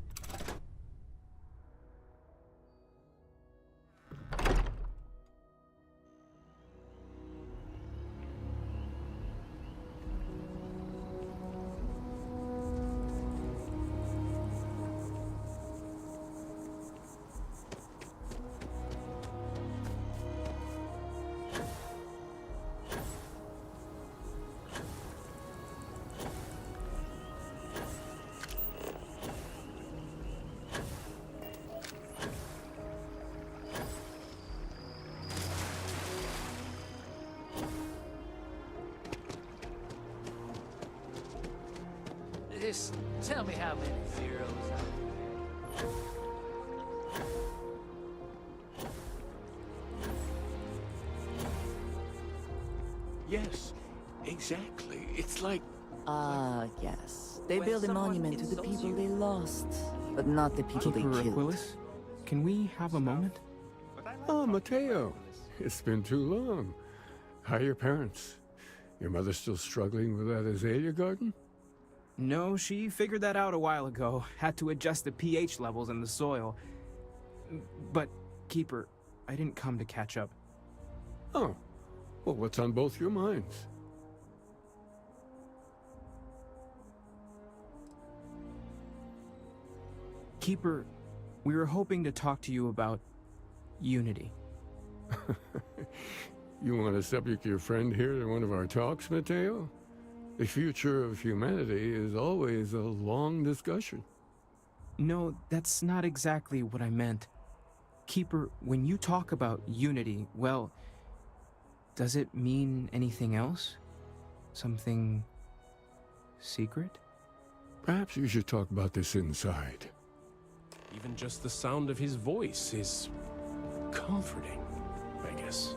Just tell me how many zeros are there. Yes, exactly. It's like... Yes. They build a monument to the people they lost, but not the people they Keeper killed. Aquilus, can we have a moment? Oh, Mateo. It's been too long. How are your parents? Your mother still struggling with that azalea garden? No, she figured that out a while ago. Had to adjust the pH levels in the soil. But, Keeper, I didn't come to catch up. Oh. Well, what's on both your minds? Keeper, we were hoping to talk to you about unity. You want to subject your friend here to one of our talks, Mateo? The future of humanity is always a long discussion. No, that's not exactly what I meant. Keeper, when you talk about unity, well, does it mean anything else? Something secret? Perhaps you should talk about this inside. Even just the sound of his voice is comforting, I guess.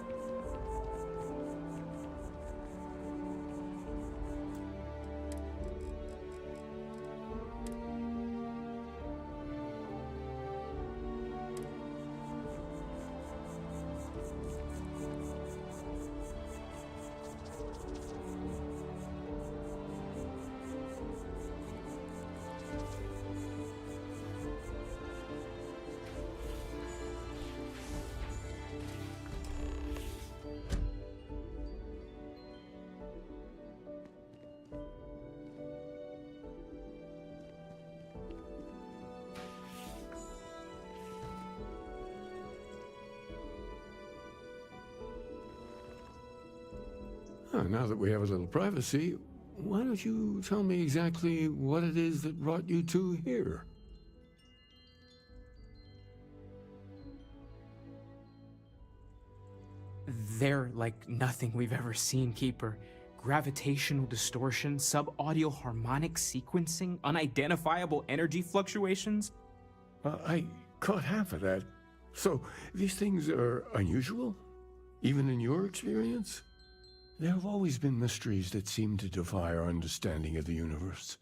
Now that we have a little privacy, why don't you tell me exactly what it is that brought you two here? They're like nothing we've ever seen, Keeper. Gravitational distortion, sub-audio harmonic sequencing, unidentifiable energy fluctuations. I caught half of that. So, these things are unusual? Even in your experience? There have always been mysteries that seem to defy our understanding of the universe,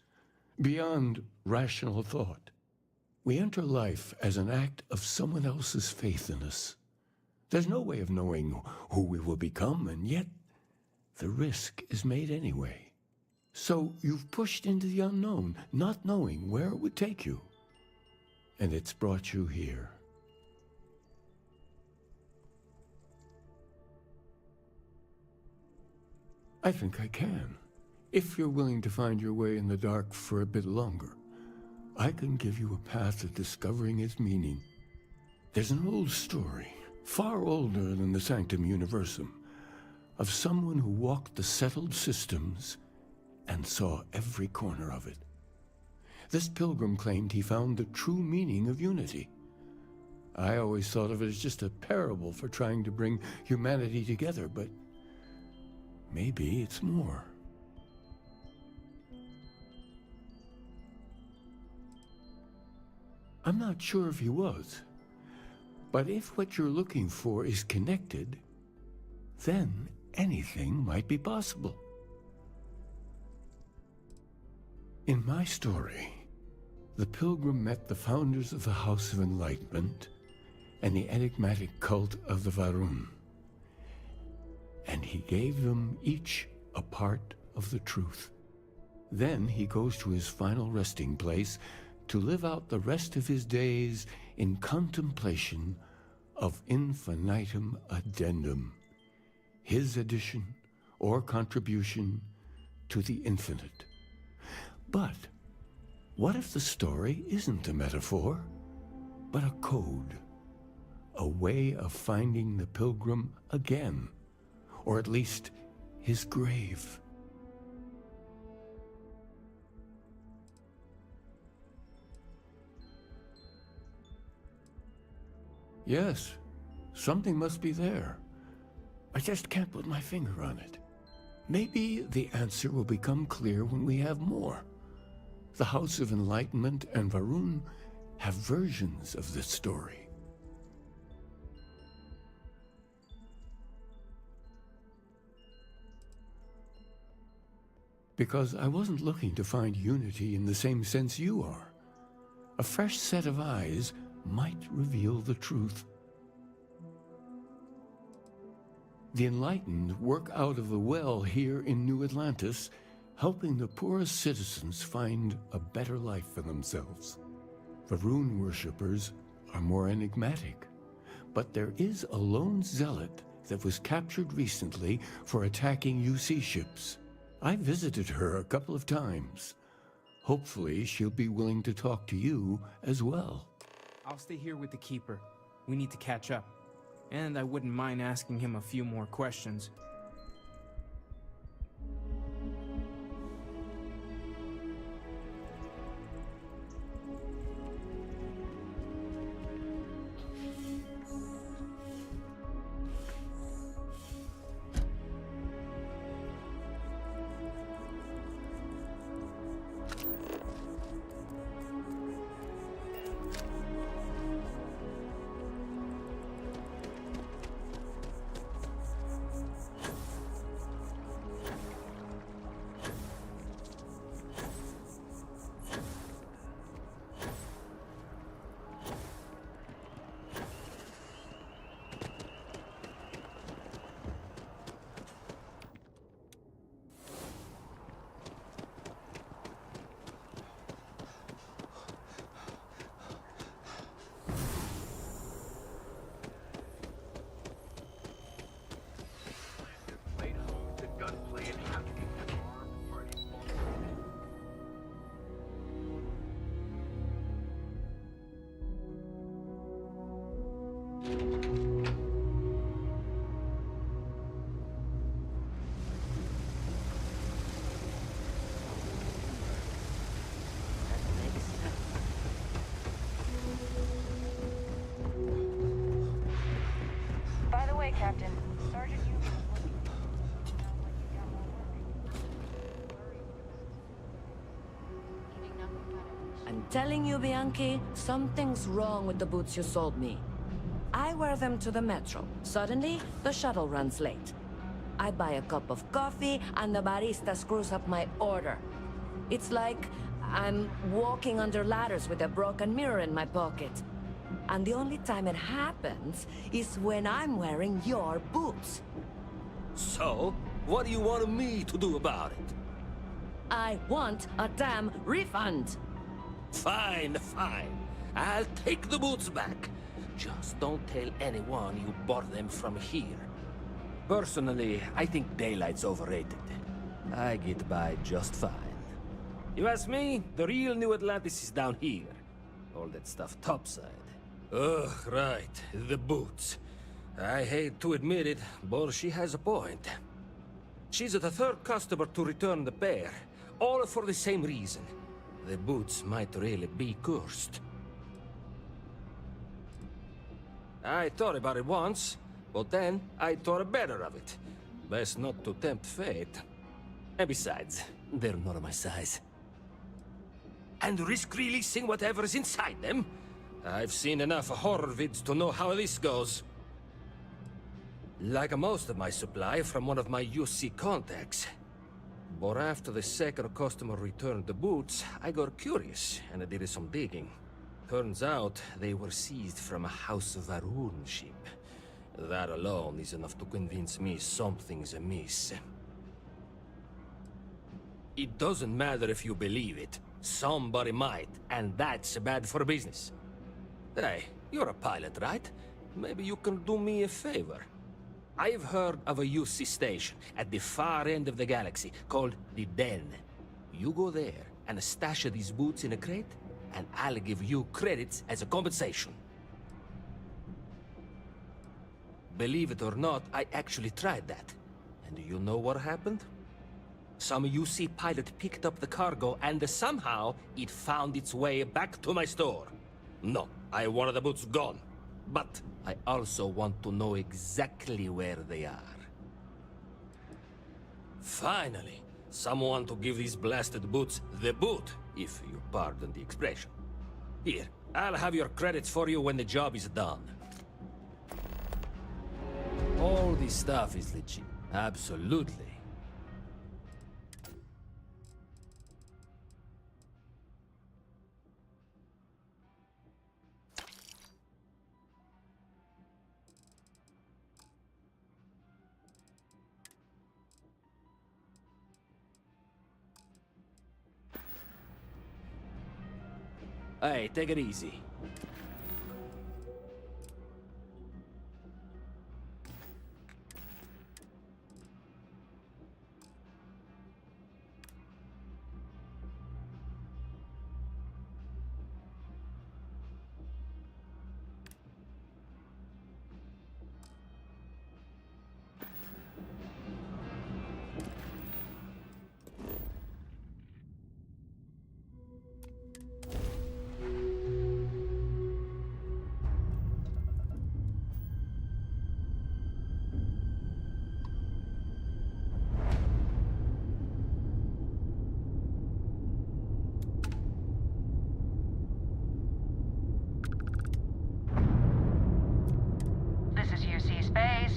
beyond rational thought. We enter life as an act of someone else's faith in us. There's no way of knowing who we will become, and yet the risk is made anyway. So you've pushed into the unknown, not knowing where it would take you. And it's brought you here. I think I can. If you're willing to find your way in the dark for a bit longer, I can give you a path to discovering its meaning. There's an old story, far older than the Sanctum Universum, of someone who walked the settled systems and saw every corner of it. This pilgrim claimed he found the true meaning of unity. I always thought of it as just a parable for trying to bring humanity together, but maybe it's more. I'm not sure if he was, but if what you're looking for is connected, then anything might be possible. In my story, the pilgrim met the founders of the House of Enlightenment and the enigmatic cult of the Varun, and he gave them each a part of the truth. Then he goes to his final resting place to live out the rest of his days in contemplation of infinitum addendum, his addition or contribution to the infinite. But what if the story isn't a metaphor, but a code, a way of finding the pilgrim again, or at least his grave? Yes, something must be there. I just can't put my finger on it. Maybe the answer will become clear when we have more. The House of Enlightenment and Varun have versions of this story. Because I wasn't looking to find unity in the same sense you are. A fresh set of eyes might reveal the truth. The enlightened work out of the well here in New Atlantis, helping the poorest citizens find a better life for themselves. Varun worshippers are more enigmatic, but there is a lone zealot that was captured recently for attacking UC ships. I visited her a couple of times. Hopefully she'll be willing to talk to you as well. I'll stay here with the Keeper. We need to catch up. And I wouldn't mind asking him a few more questions. Captain. Sergeant Hugo was looking for you. Sounds like you got more work. I'm telling you, Bianchi, something's wrong with the boots you sold me. I wear them to the metro. Suddenly, the shuttle runs late. I buy a cup of coffee, and the barista screws up my order. It's like I'm walking under ladders with a broken mirror in my pocket. And the only time it happens is when I'm wearing your boots. So, what do you want me to do about it? I want a damn refund. Fine, fine. I'll take the boots back. Just don't tell anyone you bought them from here. Personally, I think daylight's overrated. I get by just fine. You ask me, the real New Atlantis is down here. All that stuff topside. Ugh, right. The boots. I hate to admit it, but she has a point. She's the third customer to return the pair, all for the same reason. The boots might really be cursed. I thought about it once, but then I thought better of it. Best not to tempt fate. And besides, they're not my size. And risk releasing whatever's inside them? I've seen enough horror vids to know how this goes. Like most of my supply from one of my UC contacts. But after the second customer returned the boots, I got curious and I did some digging. Turns out they were seized from a House of Varun ship. That alone is enough to convince me something's amiss. It doesn't matter if you believe it. Somebody might, and that's bad for business. Hey, you're a pilot, right? Maybe you can do me a favor. I've heard of a UC station at the far end of the galaxy called the Den. You go there and stash these boots in a crate, and I'll give you credits as a compensation. Believe it or not, I actually tried that. And do you know what happened? Some UC pilot picked up the cargo and somehow it found its way back to my store. No, I wanted the boots gone. But I also want to know exactly where they are. Finally, someone to give these blasted boots the boot, if you pardon the expression. Here, I'll have your credits for you when the job is done. All this stuff is legit. Absolutely. Hey, take it easy.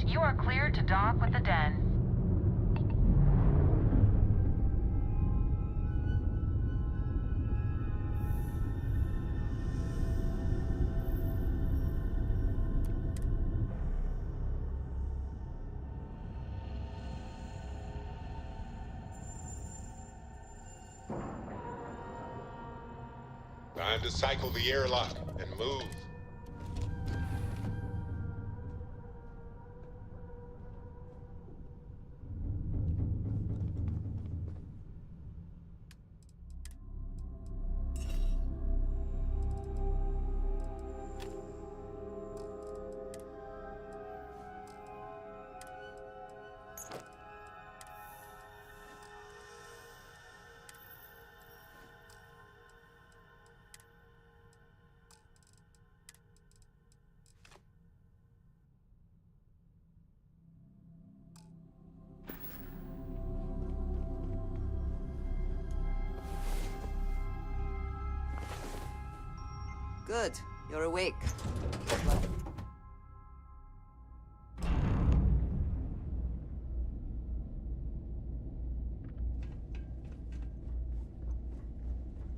You are cleared to dock with the Den. Time to cycle the airlock and move. Good. You're awake.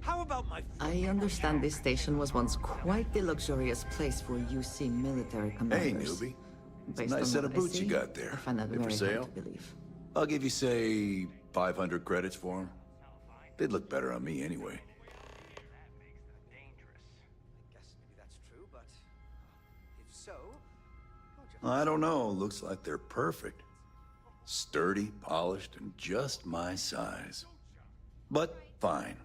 How about my... I understand this station was once quite the luxurious place for UC military commanders. Hey, newbie. It's a Based nice on set what of I boots you see, got there. I find that They for very sale? hard to believe. I'll give you, say, 500 credits for them. They'd look better on me anyway. I don't know. Looks like they're perfect. Sturdy, polished, and just my size. But fine.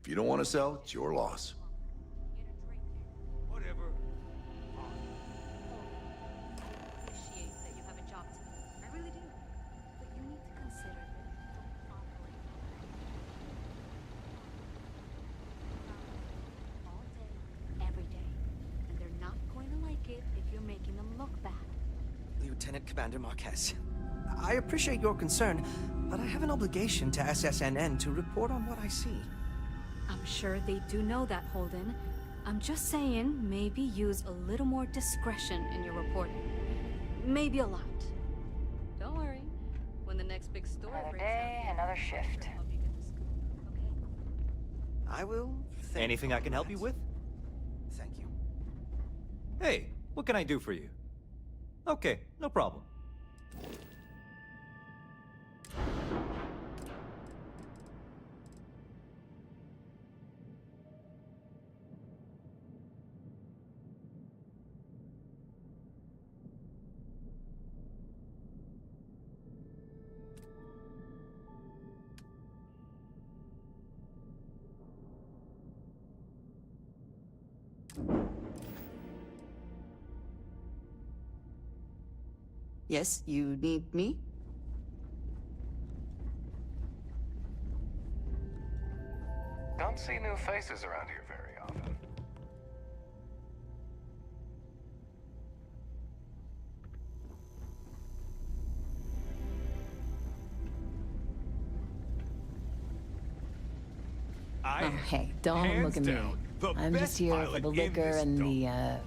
If you don't want to sell, it's your loss. Whatever. Appreciate that you have a job to do. I really do. But you need to consider that if you don't operate all day, every day, and they're not going to like it if you're making them look bad. Lieutenant Commander Marquez, I appreciate your concern, but I have an obligation to SSNN to report on what I see. I'm sure they do know that, Holden. I'm just saying, maybe use a little more discretion in your reporting. Maybe a lot. Don't worry. When the next big story Another breaks day, out, another shift. I will think. Anything I can help you with? Thank you. Hey, what can I do for you? Okay, no problem. Yes, you need me? Don't see new faces around here very often. Oh, hey, don't look at me. I'm just here for the liquor and the,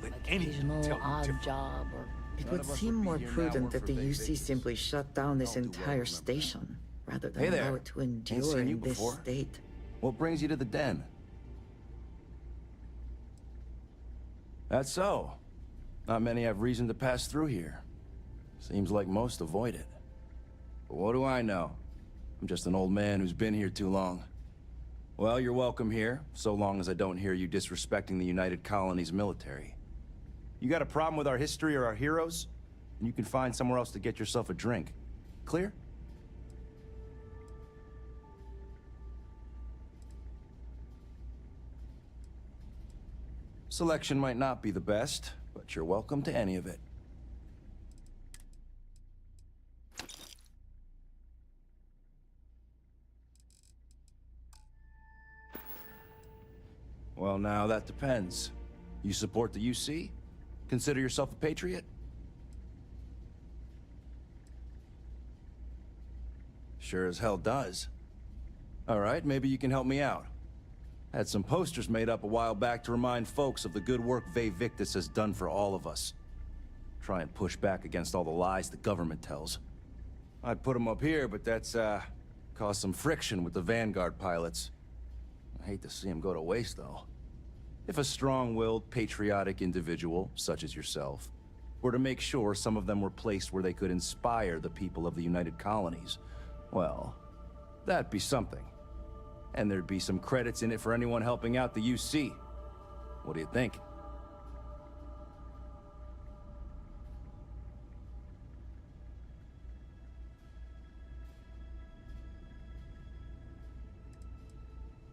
occasional odd job or... It would seem more prudent that the UC simply shut down this entire station, rather than Hey there. allow it to Ain't endure seen you in this before. state. What brings you to the den? That's so. Not many have reason to pass through here. Seems like most avoid it. But what do I know? I'm just an old man who's been here too long. Well, you're welcome here, so long as I don't hear you disrespecting the United Colonies military. You got a problem with our history or our heroes? And you can find somewhere else to get yourself a drink. Clear? Selection might not be the best, but you're welcome to any of it. Well, now that depends. You support the UC? Consider yourself a patriot? Sure as hell does. All right, maybe you can help me out. Had some posters made up a while back to remind folks of the good work Ve Victus has done for all of us. Try and push back against all the lies the government tells. I'd put them up here, but that's, caused some friction with the Vanguard pilots. I hate to see them go to waste, though. If a strong-willed, patriotic individual, such as yourself, were to make sure some of them were placed where they could inspire the people of the United Colonies, well, that'd be something. And there'd be some credits in it for anyone helping out the UC. What do you think?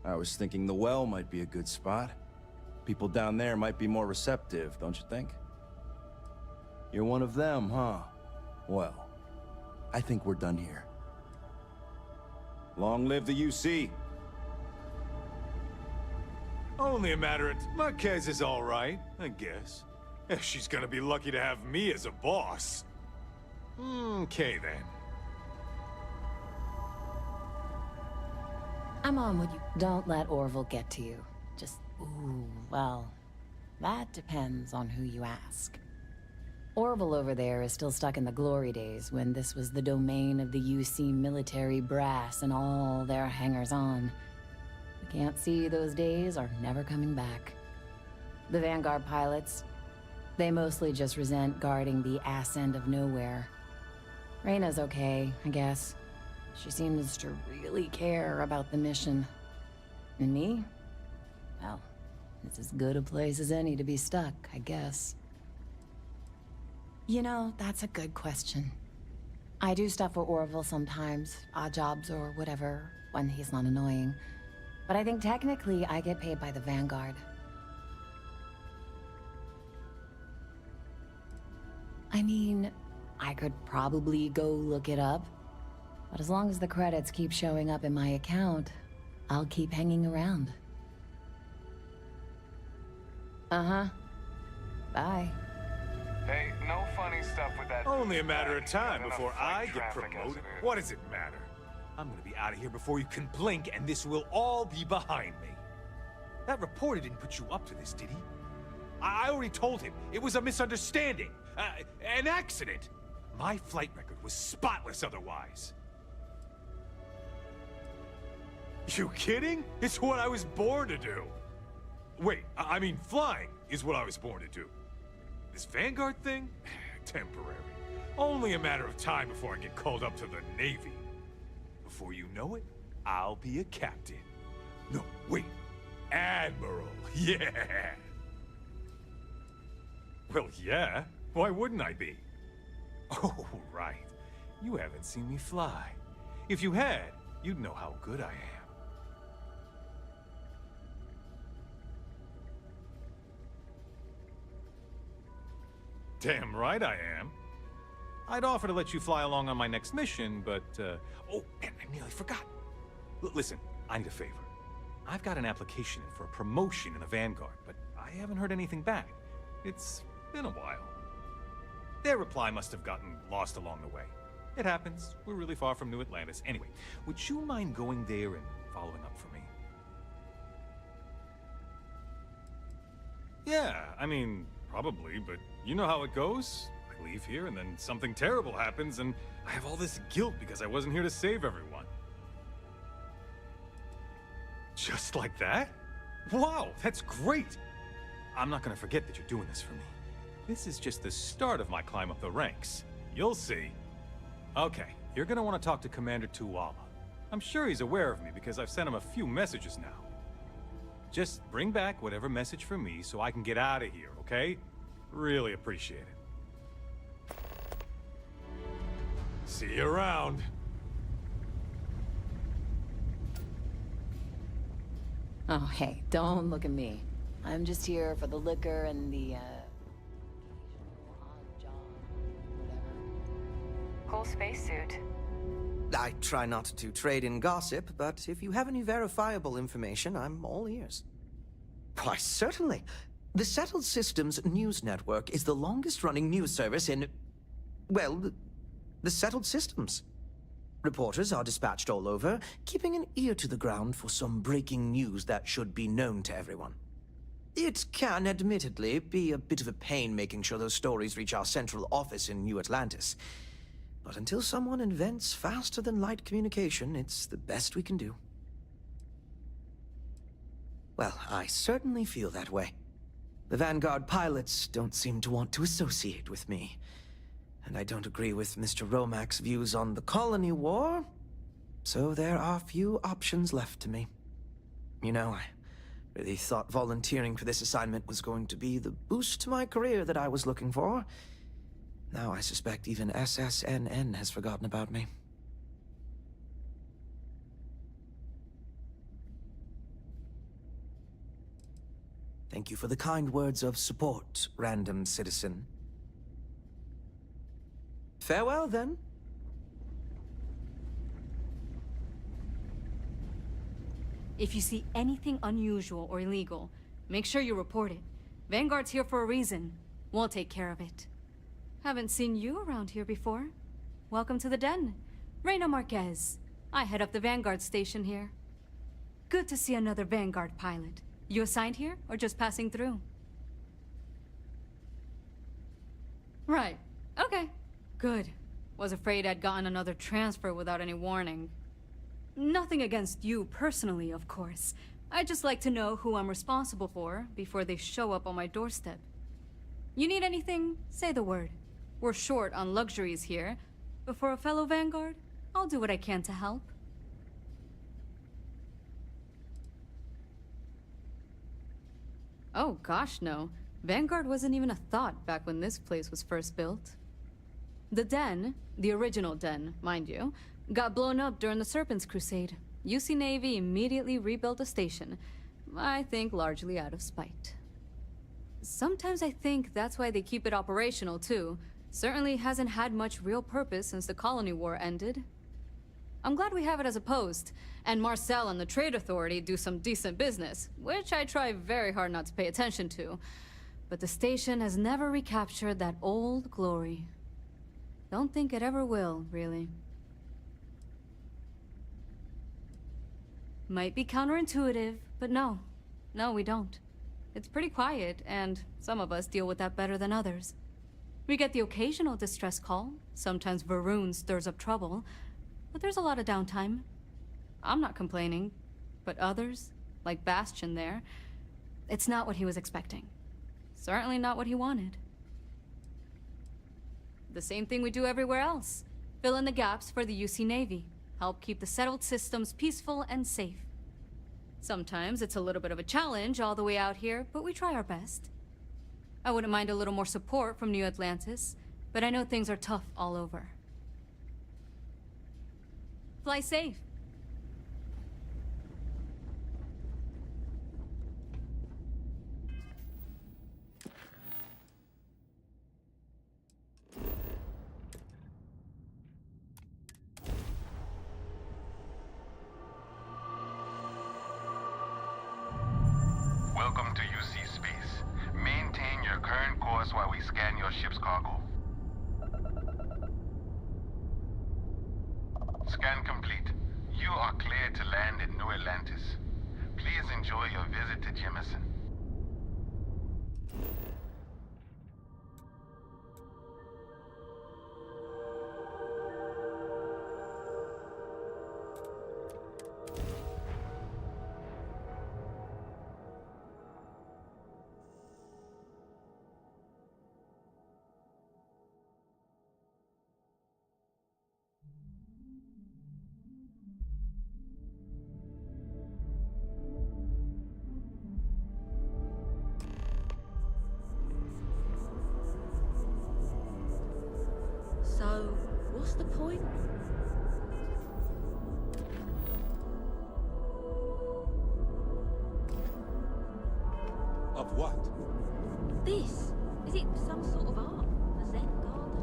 I was thinking the well might be a good spot. People down there might be more receptive, don't you think? You're one of them, huh? Well, I think we're done here. Long live the UC! Only a matter of... Marquez is all right, I guess. She's gonna be lucky to have me as a boss. Okay, then. I'm on with you. Don't let Orville get to you. Just, ooh, well, that depends on who you ask. Orville over there is still stuck in the glory days when this was the domain of the UC military brass and all their hangers-on. We can't see those days are never coming back. The Vanguard pilots, they mostly just resent guarding the ass end of nowhere. Reyna's okay, I guess. She seems to really care about the mission. And me? Well, it's as good a place as any to be stuck, I guess. You know, that's a good question. I do stuff for Orville sometimes, odd jobs or whatever, when he's not annoying. But I think technically I get paid by the Vanguard. I mean, I could probably go look it up. But as long as the credits keep showing up in my account, I'll keep hanging around. Uh-huh. Bye. Hey, no funny stuff with that. Only a matter of time Got enough before fight I get traffic as promoted. it is. What does it matter? I'm gonna be out of here before you can blink, and this will all be behind me. That reporter didn't put you up to this, did he? I already told him. It was a misunderstanding. An accident. My flight record was spotless otherwise. You kidding? It's what I was born to do. Wait, I mean flying is what I was born to do. This Vanguard thing? Temporary. Only a matter of time before I get called up to the Navy. Before you know it, I'll be a captain. No, wait. Admiral. Yeah. Well, yeah. Why wouldn't I be? Oh, right. You haven't seen me fly. If you had, you'd know how good I am. Damn right I am. I'd offer to let you fly along on my next mission, but, oh, and I nearly forgot. Listen, I need a favor. I've got an application in for a promotion in the Vanguard, but I haven't heard anything back. It's been a while. Their reply must have gotten lost along the way. It happens. We're really far from New Atlantis. Anyway, would you mind going there and following up for me? Yeah, I mean, probably, but you know how it goes. I leave here and then something terrible happens and I have all this guilt because I wasn't here to save everyone. Just like that? Wow, that's great! I'm not gonna forget that you're doing this for me. This is just the start of my climb up the ranks. You'll see. Okay, you're gonna want to talk to Commander Tuala. I'm sure he's aware of me because I've sent him a few messages now. Just bring back whatever message for me so I can get out of here, okay? Really appreciate it. See you around. Oh, hey, don't look at me. I'm just here for the liquor and the, Cool spacesuit. I try not to trade in gossip, but if you have any verifiable information, I'm all ears. Why, certainly. The Settled Systems News Network is the longest-running news service in... well, the Settled Systems. Reporters are dispatched all over, keeping an ear to the ground for some breaking news that should be known to everyone. It can, admittedly, be a bit of a pain making sure those stories reach our central office in New Atlantis. But until someone invents faster-than-light communication, it's the best we can do. Well, I certainly feel that way. The Vanguard pilots don't seem to want to associate with me. And I don't agree with Mr. Romac's views on the colony war, so there are few options left to me. You know, I really thought volunteering for this assignment was going to be the boost to my career that I was looking for. Now I suspect even SSNN has forgotten about me. Thank you for the kind words of support, random citizen. Farewell, then. If you see anything unusual or illegal, make sure you report it. Vanguard's here for a reason. We'll take care of it. Haven't seen you around here before. Welcome to the den. Reina Marquez. I head up the Vanguard station here. Good to see another Vanguard pilot. You assigned here, or just passing through? Right. Okay. Good. Was afraid I'd gotten another transfer without any warning. Nothing against you personally, of course. I'd just like to know who I'm responsible for before they show up on my doorstep. You need anything? Say the word. We're short on luxuries here, but for a fellow Vanguard, I'll do what I can to help. Oh gosh, no. Vanguard wasn't even a thought back when this place was first built. The den, the original den, mind you, got blown up during the Serpent's Crusade. UC Navy immediately rebuilt the station, I think largely out of spite. Sometimes I think that's why they keep it operational too. Certainly hasn't had much real purpose since the Colony War ended. I'm glad we have it as a post, and Marcel and the Trade Authority do some decent business, which I try very hard not to pay attention to. But the station has never recaptured that old glory. Don't think it ever will, really. Might be counterintuitive, but no. No, we don't. It's pretty quiet, and some of us deal with that better than others. We get the occasional distress call. Sometimes Varun stirs up trouble, but there's a lot of downtime. I'm not complaining, but others, like Bastion there, it's not what he was expecting. Certainly not what he wanted. The same thing we do everywhere else. Fill in the gaps for the UC Navy. Help keep the settled systems peaceful and safe. Sometimes it's a little bit of a challenge all the way out here, but we try our best. I wouldn't mind a little more support from New Atlantis, but I know things are tough all over. Fly safe. Welcome to UC Space. Maintain your current course while we scan your ship's cargo. Scan complete. You are cleared to land in New Atlantis. Please enjoy your visit to Jemison. So, what's the point? Of what? This? Is it some sort of art? A Zen garden?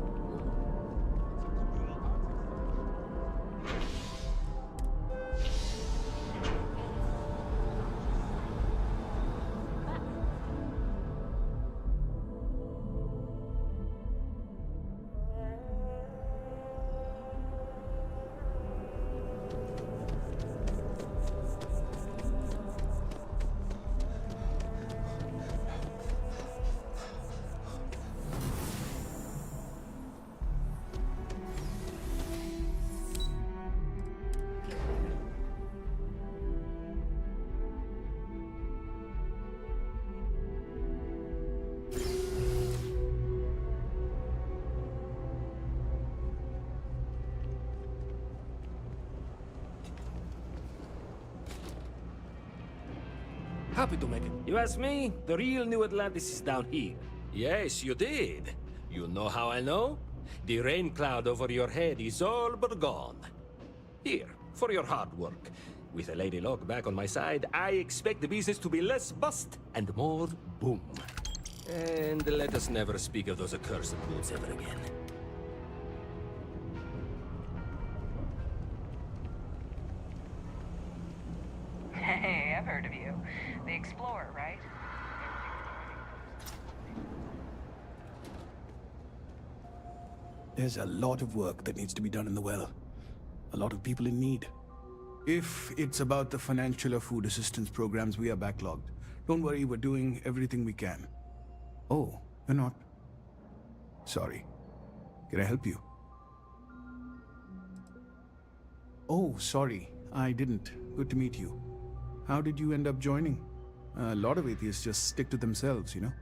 Happy to make it. You ask me, the real New Atlantis is down here. Yes, you did. You know how I know? The rain cloud over your head is all but gone. Here, for your hard work. With a Lady Luck back on my side, I expect the business to be less bust and more boom. And let us never speak of those accursed boots ever again. Hey, I've heard of you. The Explorer, right? There's a lot of work that needs to be done in the well. A lot of people in need. If it's about the financial or food assistance programs, we are backlogged. Don't worry, we're doing everything we can. Oh, you're not? Sorry. Can I help you? Oh, sorry. I didn't. Good to meet you. How did you end up joining? A lot of atheists just stick to themselves, you know?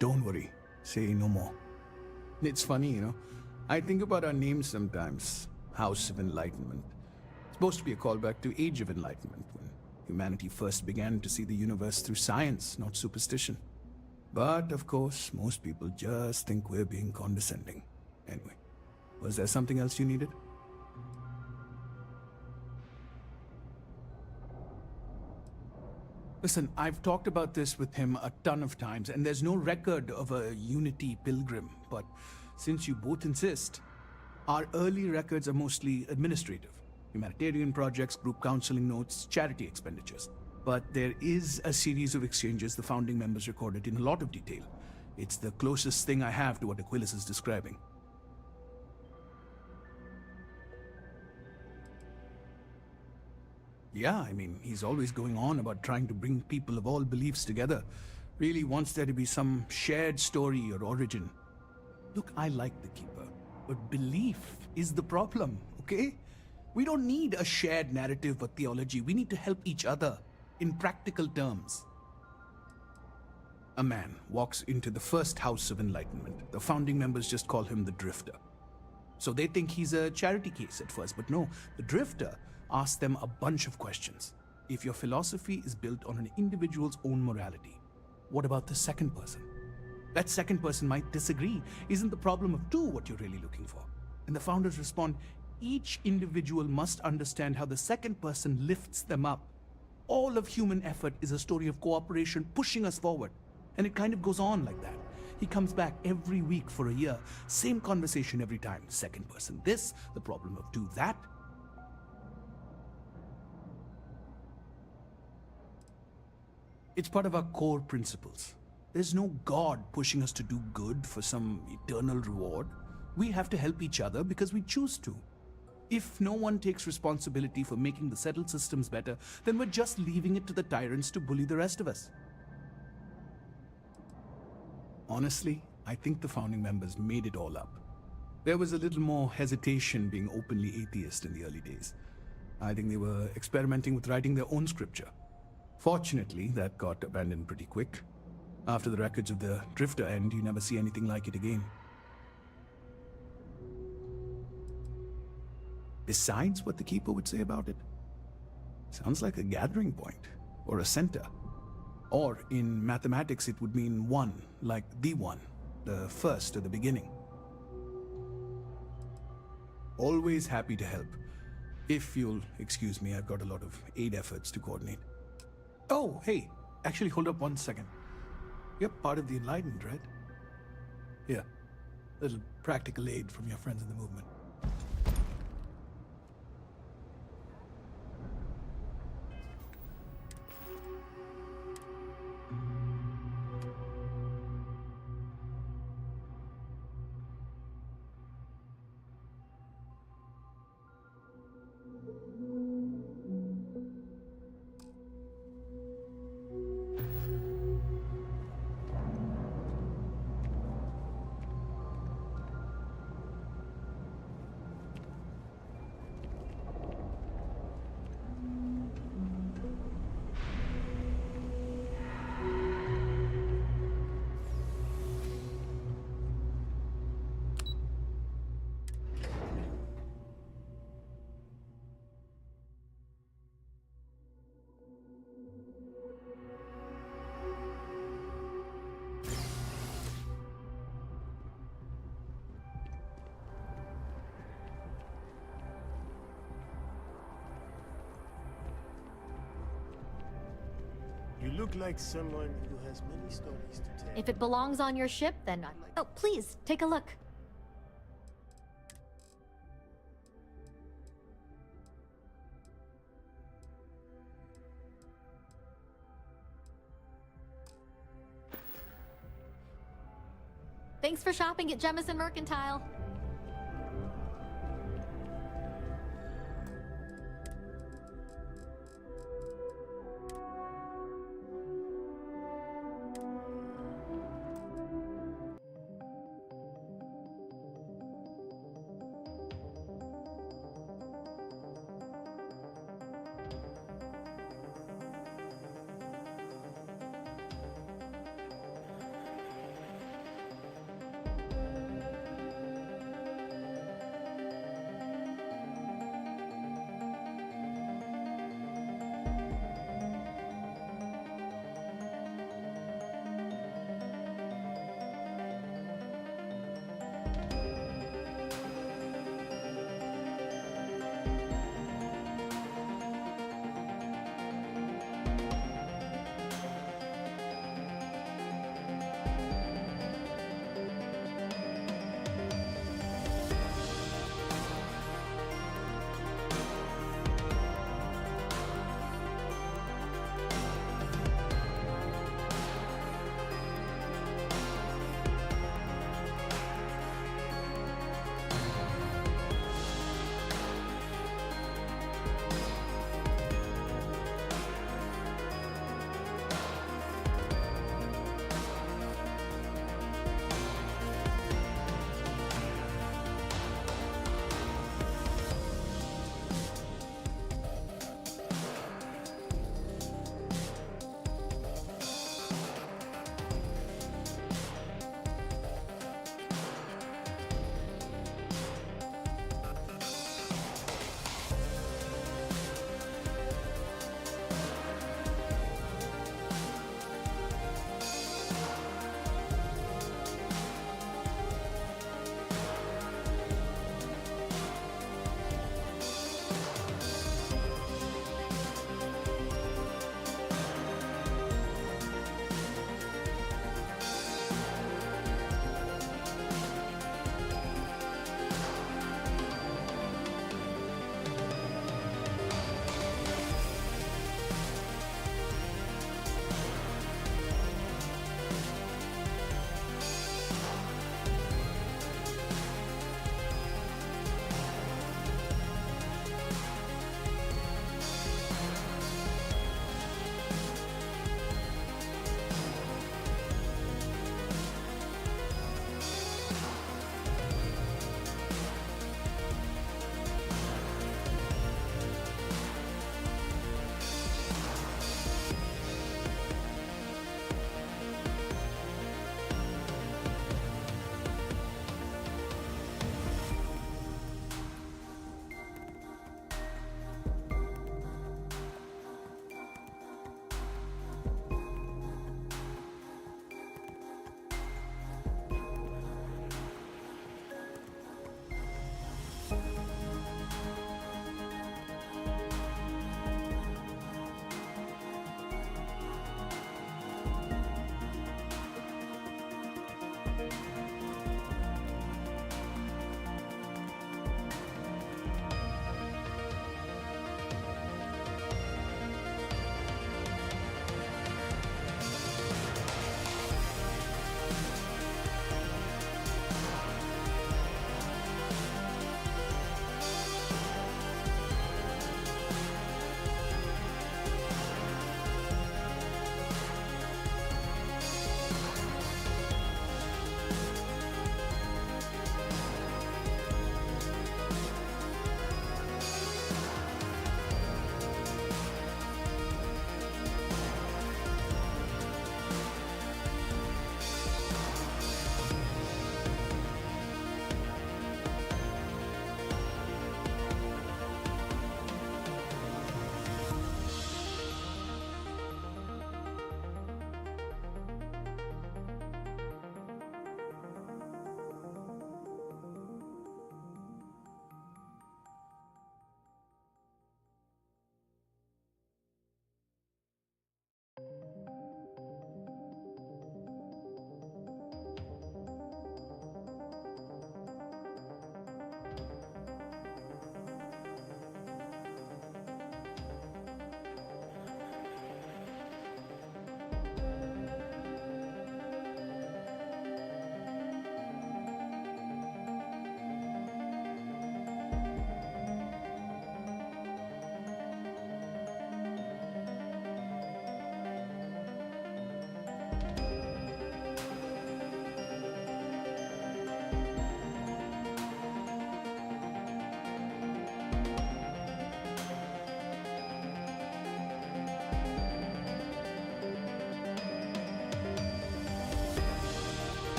Don't worry. Say no more. It's funny, you know? I think about our names sometimes. House of Enlightenment. It's supposed to be a callback to Age of Enlightenment, when humanity first began to see the universe through science, not superstition. But, of course, most people just think we're being condescending. Anyway, was there something else you needed? Listen, I've talked about this with him a ton of times, and there's no record of a Unity pilgrim. But since you both insist, our early records are mostly administrative. Humanitarian projects, group counseling notes, charity expenditures. But there is a series of exchanges the founding members recorded in a lot of detail. It's the closest thing I have to what Aquilus is describing. Yeah, I mean, he's always going on about trying to bring people of all beliefs together. Really wants there to be some shared story or origin. Look, I like the Keeper, but belief is the problem, okay? We don't need a shared narrative or theology. We need to help each other in practical terms. A man walks into the first house of enlightenment. The founding members just call him the Drifter. So they think he's a charity case at first, but no, the Drifter asks them a bunch of questions. If your philosophy is built on an individual's own morality, what about the second person? That second person might disagree. Isn't the problem of two what you're really looking for? And the founders respond, each individual must understand how the second person lifts them up. All of human effort is a story of cooperation pushing us forward. And it kind of goes on like that. He comes back every week for a year. Same conversation every time. Second person this, the problem of two that. It's part of our core principles. There's no God pushing us to do good for some eternal reward. We have to help each other because we choose to. If no one takes responsibility for making the settled systems better, then we're just leaving it to the tyrants to bully the rest of us. Honestly, I think the founding members made it all up. There was a little more hesitation being openly atheist in the early days. I think they were experimenting with writing their own scripture. Fortunately, that got abandoned pretty quick. After the records of the Drifter end, you never see anything like it again. Besides what the Keeper would say about it, sounds like a gathering point, or a center. Or in mathematics it would mean one, like the one, the first or the beginning. Always happy to help. If you'll excuse me, I've got a lot of aid efforts to coordinate. Oh, hey, actually hold up one second. You're part of the Enlightened, right? Here, little practical aid from your friends in the movement. You look like someone who has many stories to tell. If it belongs on your ship, then oh, please, take a look. Thanks for shopping at Jemison Mercantile.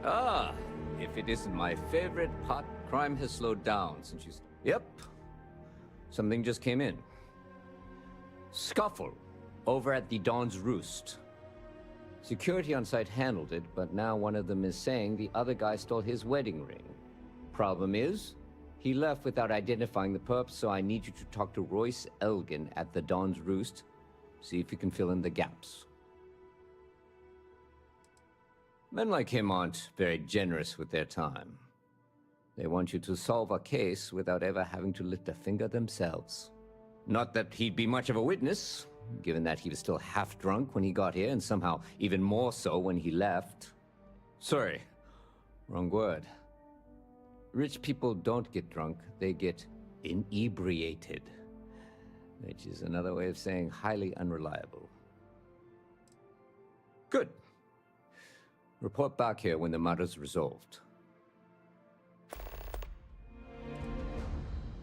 Ah, if it isn't my favorite pot, crime has slowed down since you... Yep. Something just came in. Scuffle over at the Dawn's Roost. Security on site handled it, but now one of them is saying the other guy stole his wedding ring. Problem is, he left without identifying the perp, so I need you to talk to Royce Elgin at the Dawn's Roost. See if you can fill in the gaps. Men like him aren't very generous with their time. They want you to solve a case without ever having to lift a finger themselves. Not that he'd be much of a witness, given that he was still half drunk when he got here and somehow even more so when he left. Sorry, wrong word. Rich people don't get drunk, they get inebriated. Which is another way of saying highly unreliable. Good. Report back here when the matter's resolved.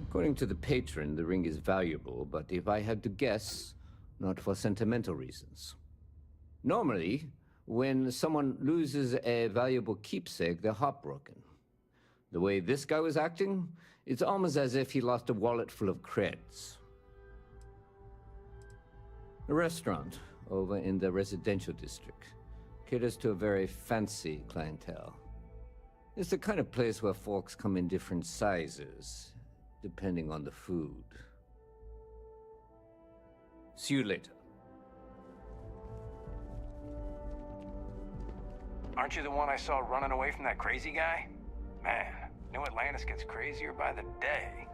According to the patron, the ring is valuable, but if I had to guess, not for sentimental reasons. Normally, when someone loses a valuable keepsake, they're heartbroken. The way this guy was acting, it's almost as if he lost a wallet full of creds. A restaurant over in the residential district caters to a very fancy clientele. It's the kind of place where forks come in different sizes, depending on the food. See you later. Aren't you the one I saw running away from that crazy guy? Man, New Atlantis gets crazier by the day.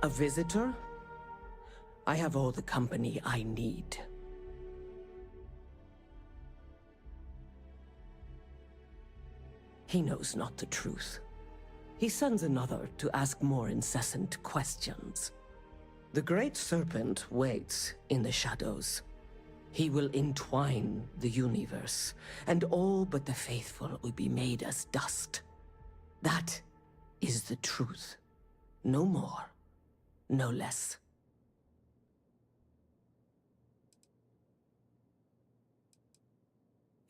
A visitor? I have all the company I need. He knows not the truth. He sends another to ask more incessant questions. The Great Serpent waits in the shadows. He will entwine the universe, and all but the faithful will be made as dust. That is the truth. No more, no less.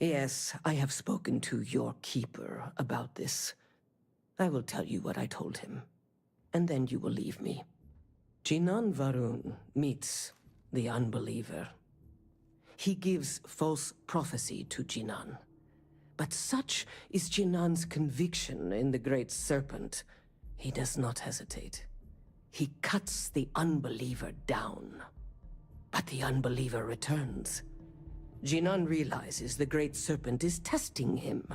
Yes, I have spoken to your keeper about this. I will tell you what I told him, and then you will leave me. Jinan Varun meets the unbeliever. He gives false prophecy to Jinan. But such is Jinan's conviction in the Great Serpent, he does not hesitate. He cuts the unbeliever down. But the unbeliever returns. Jinan realizes the Great Serpent is testing him,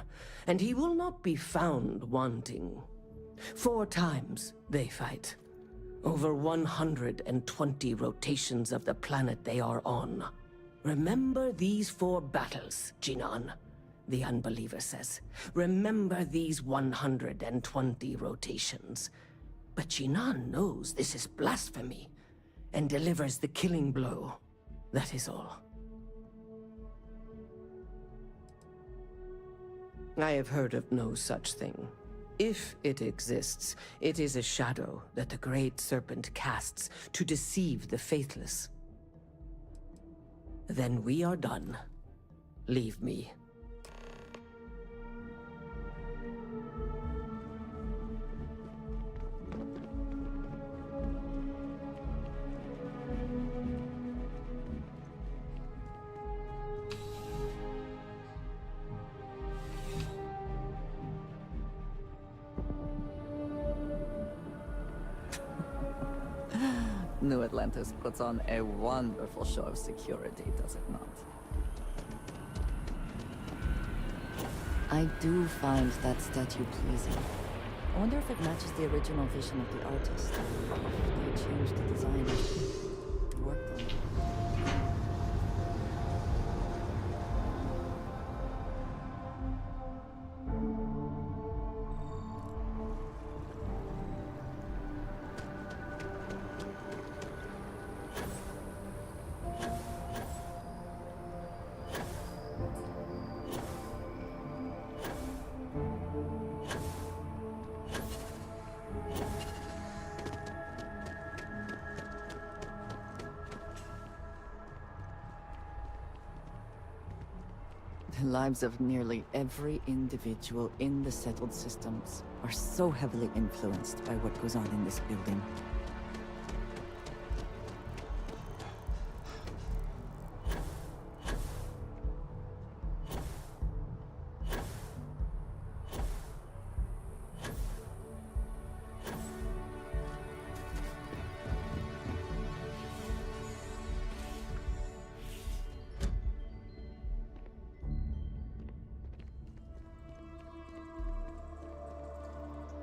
and he will not be found wanting. 4 times they fight. Over 120 rotations of the planet they are on. Remember these 4 battles, Jinan, the unbeliever says. Remember these 120 rotations. But Jinan knows this is blasphemy, and delivers the killing blow. That is all. I have heard of no such thing. If it exists, it is a shadow that the Great Serpent casts to deceive the faithless. Then we are done. Leave me. New Atlantis puts on a wonderful show of security, does it not? I do find that statue pleasing. I wonder if it matches the original vision of the artist. If they changed the design and worked on it. The lives of nearly every individual in the settled systems are so heavily influenced by what goes on in this building.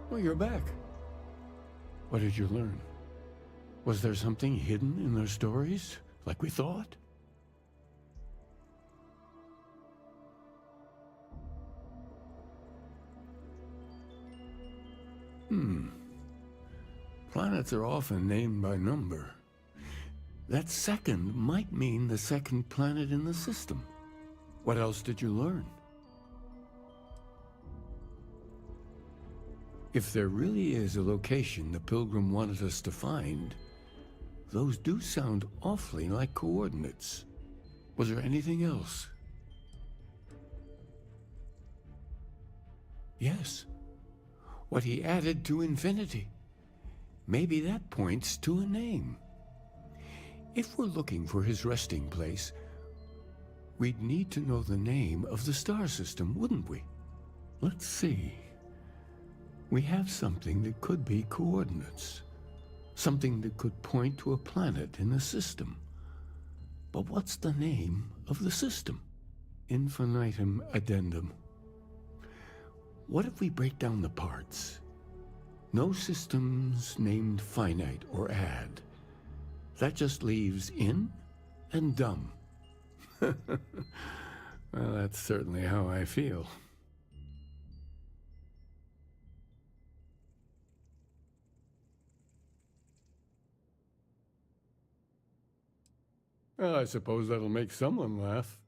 Well, you're back. What did you learn? Was there something hidden in their stories, like we thought? Planets are often named by number. That second might mean the second planet in the system. What else did you learn? If there really is a location the Pilgrim wanted us to find, those do sound awfully like coordinates. Was there anything else? Yes. What he added to infinity. Maybe that points to a name. If we're looking for his resting place, we'd need to know the name of the star system, wouldn't we? Let's see. We have something that could be coordinates. Something that could point to a planet in the system. But what's the name of the system? Infinitum addendum. What if we break down the parts? No systems named finite or add. That just leaves in and dumb. Well, that's certainly how I feel. Well, I suppose that'll make someone laugh.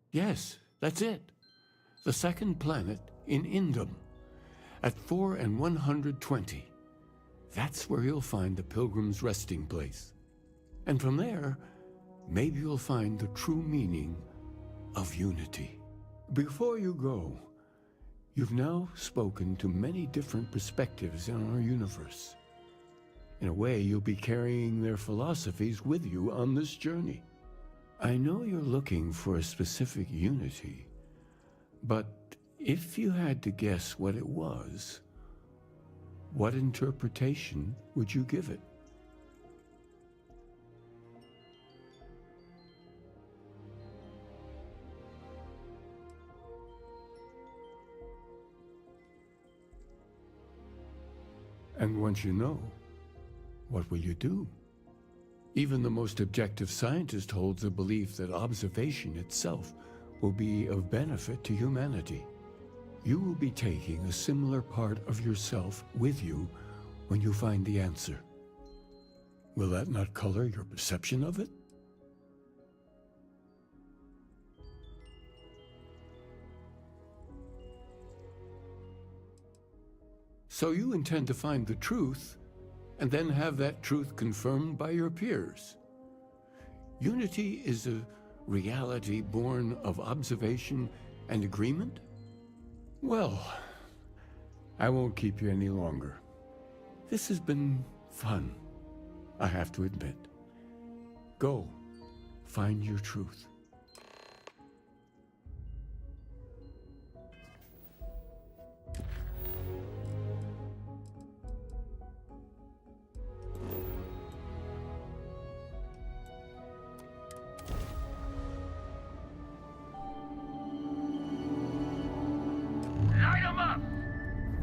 Yes, that's it. The second planet in Indum, at 4 and 120. That's where you'll find the Pilgrim's resting place. And from there, maybe you'll find the true meaning of unity. Before you go, you've now spoken to many different perspectives in our universe. In a way, you'll be carrying their philosophies with you on this journey. I know you're looking for a specific unity, but if you had to guess what it was, what interpretation would you give it? And once you know, what will you do? Even the most objective scientist holds a belief that observation itself will be of benefit to humanity. You will be taking a similar part of yourself with you when you find the answer. Will that not color your perception of it? So you intend to find the truth, and then have that truth confirmed by your peers. Unity is a reality born of observation and agreement? Well, I won't keep you any longer. This has been fun, I have to admit. Go, find your truth.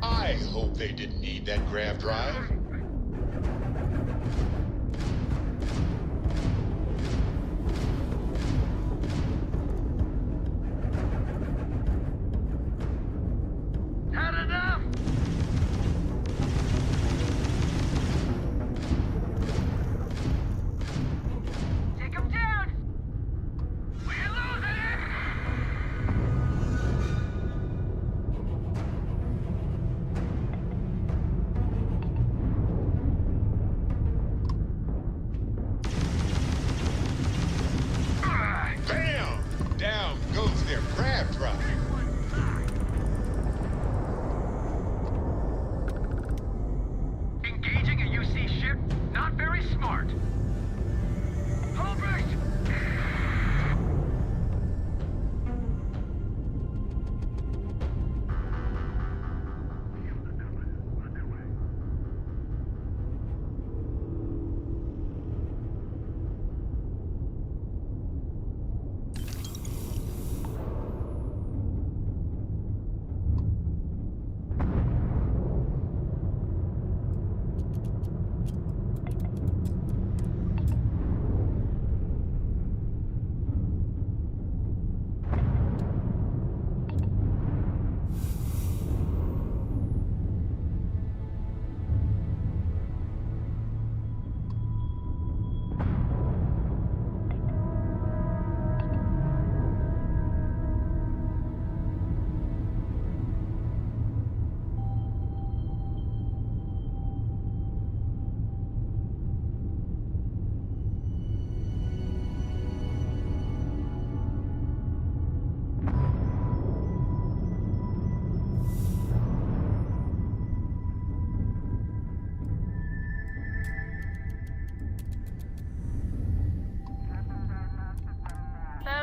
I hope they didn't need that grav drive. Had enough! Take him down! We're losing it!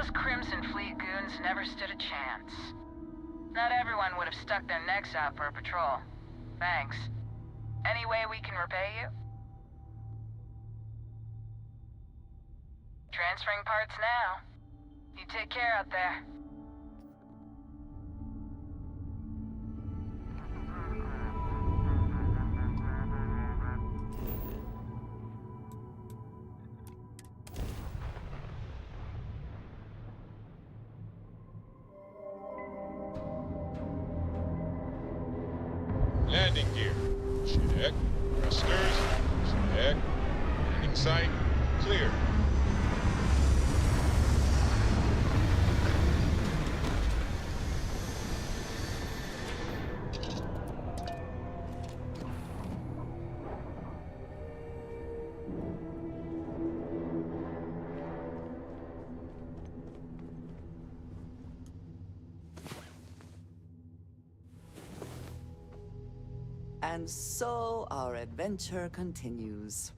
Those Crimson Fleet goons never stood a chance. Not everyone would have stuck their necks out for a patrol. Thanks. Any way we can repay you? Transferring parts now. You take care out there. Landing gear. Check. Thrusters. Check. Landing site. Clear. And so our adventure continues.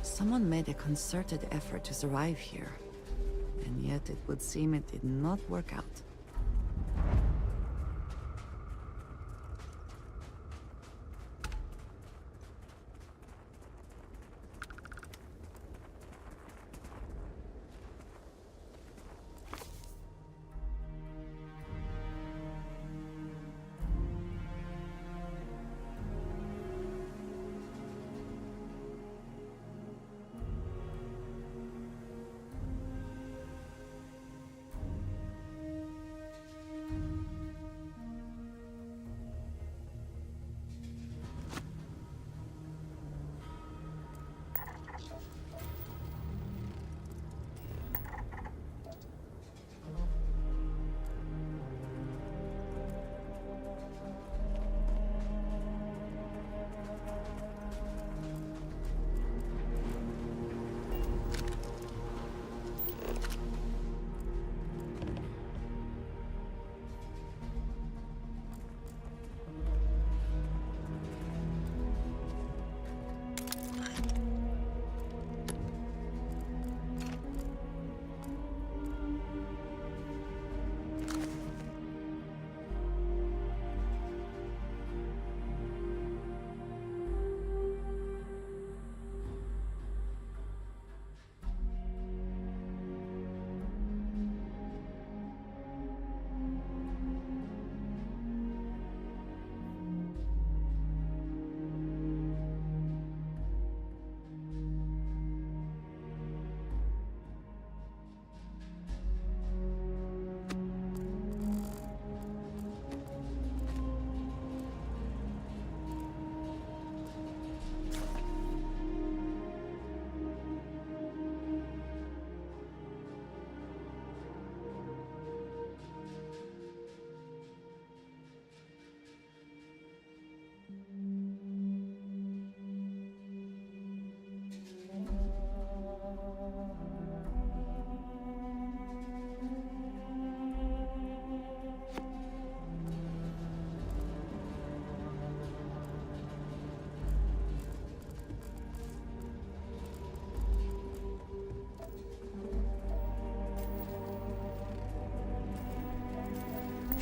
Someone made a concerted effort to survive here, and yet it would seem it did not work out.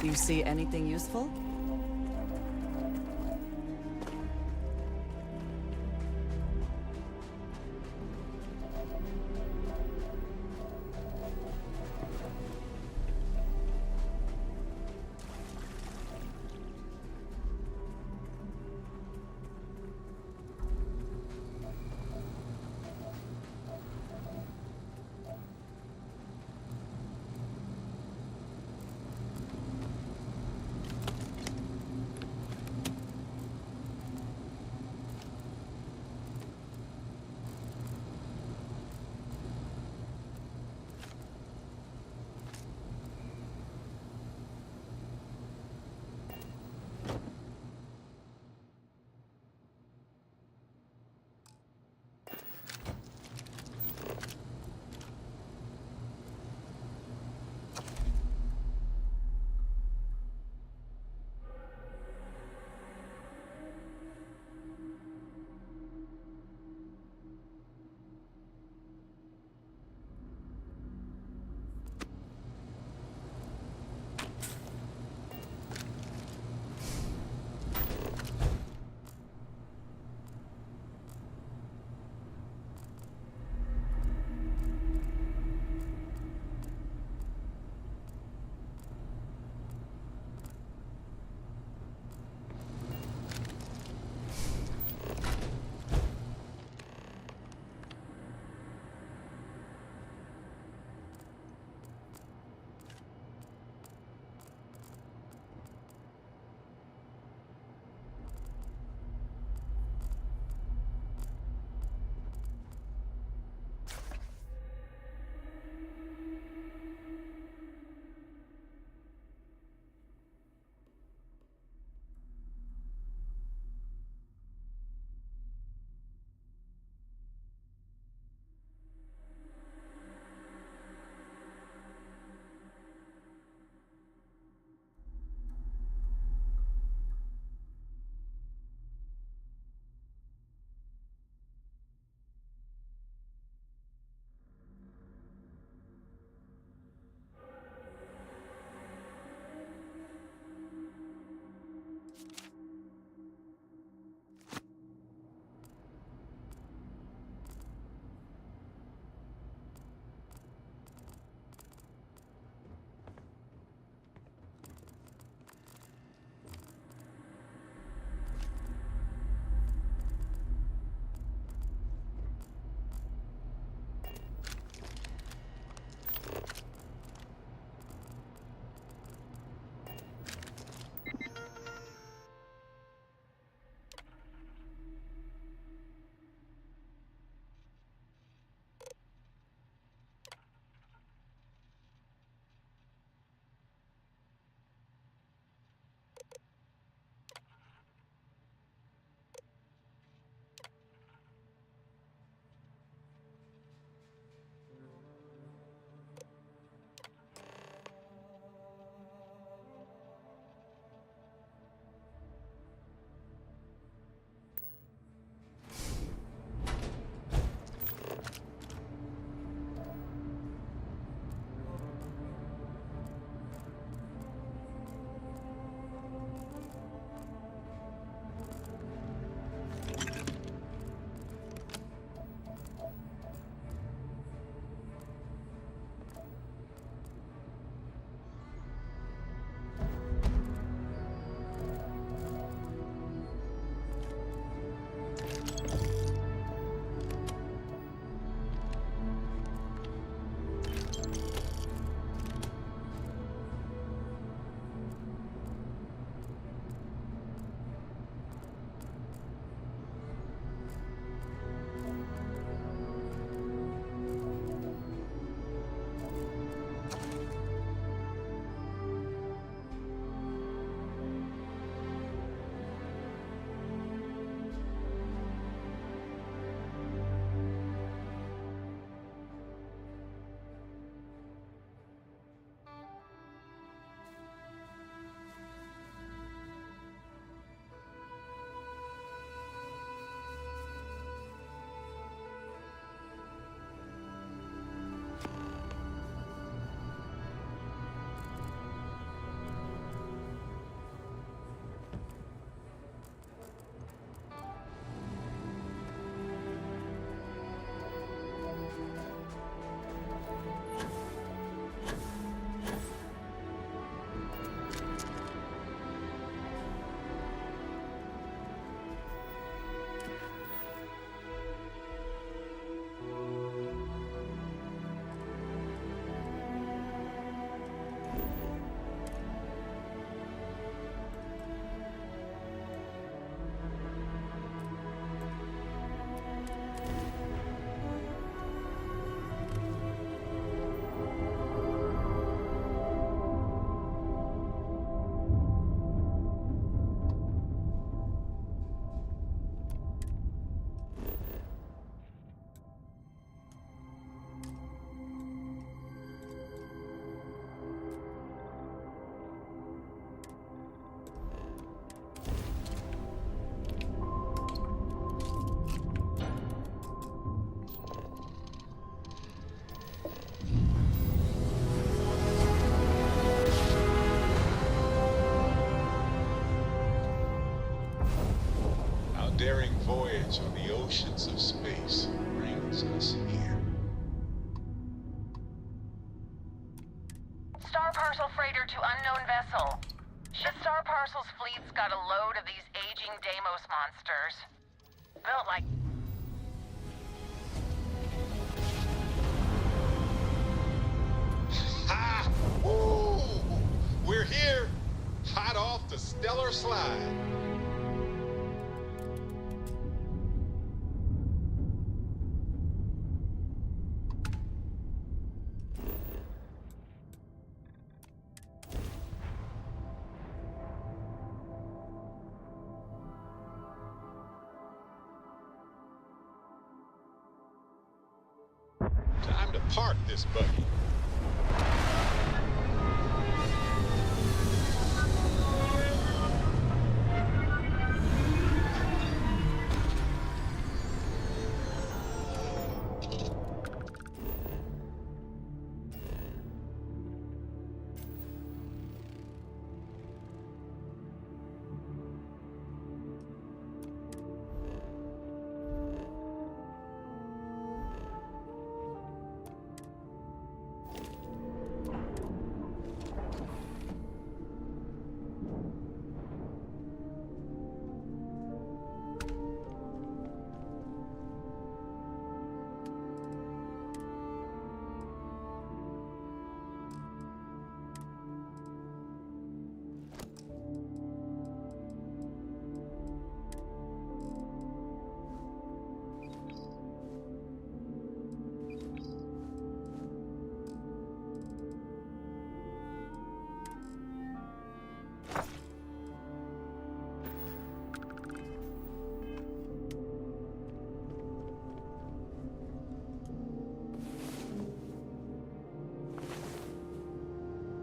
You see anything useful? daring voyage on the oceans of space brings us here. Star parcel freighter to unknown vessel. Ship Star Parcel's fleet's got a load of these aging Deimos monsters. Built like... Ha! Woo! We're here, hot off the stellar slide. Time to park this buggy.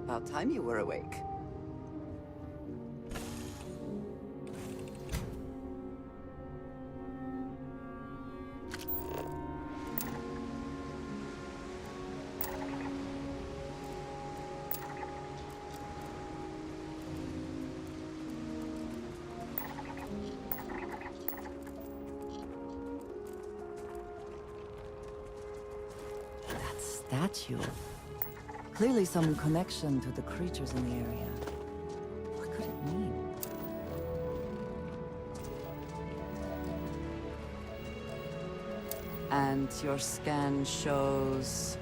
About time you were awake. That statue. Clearly some connection to the creatures in the area. What could it mean? And your scan shows...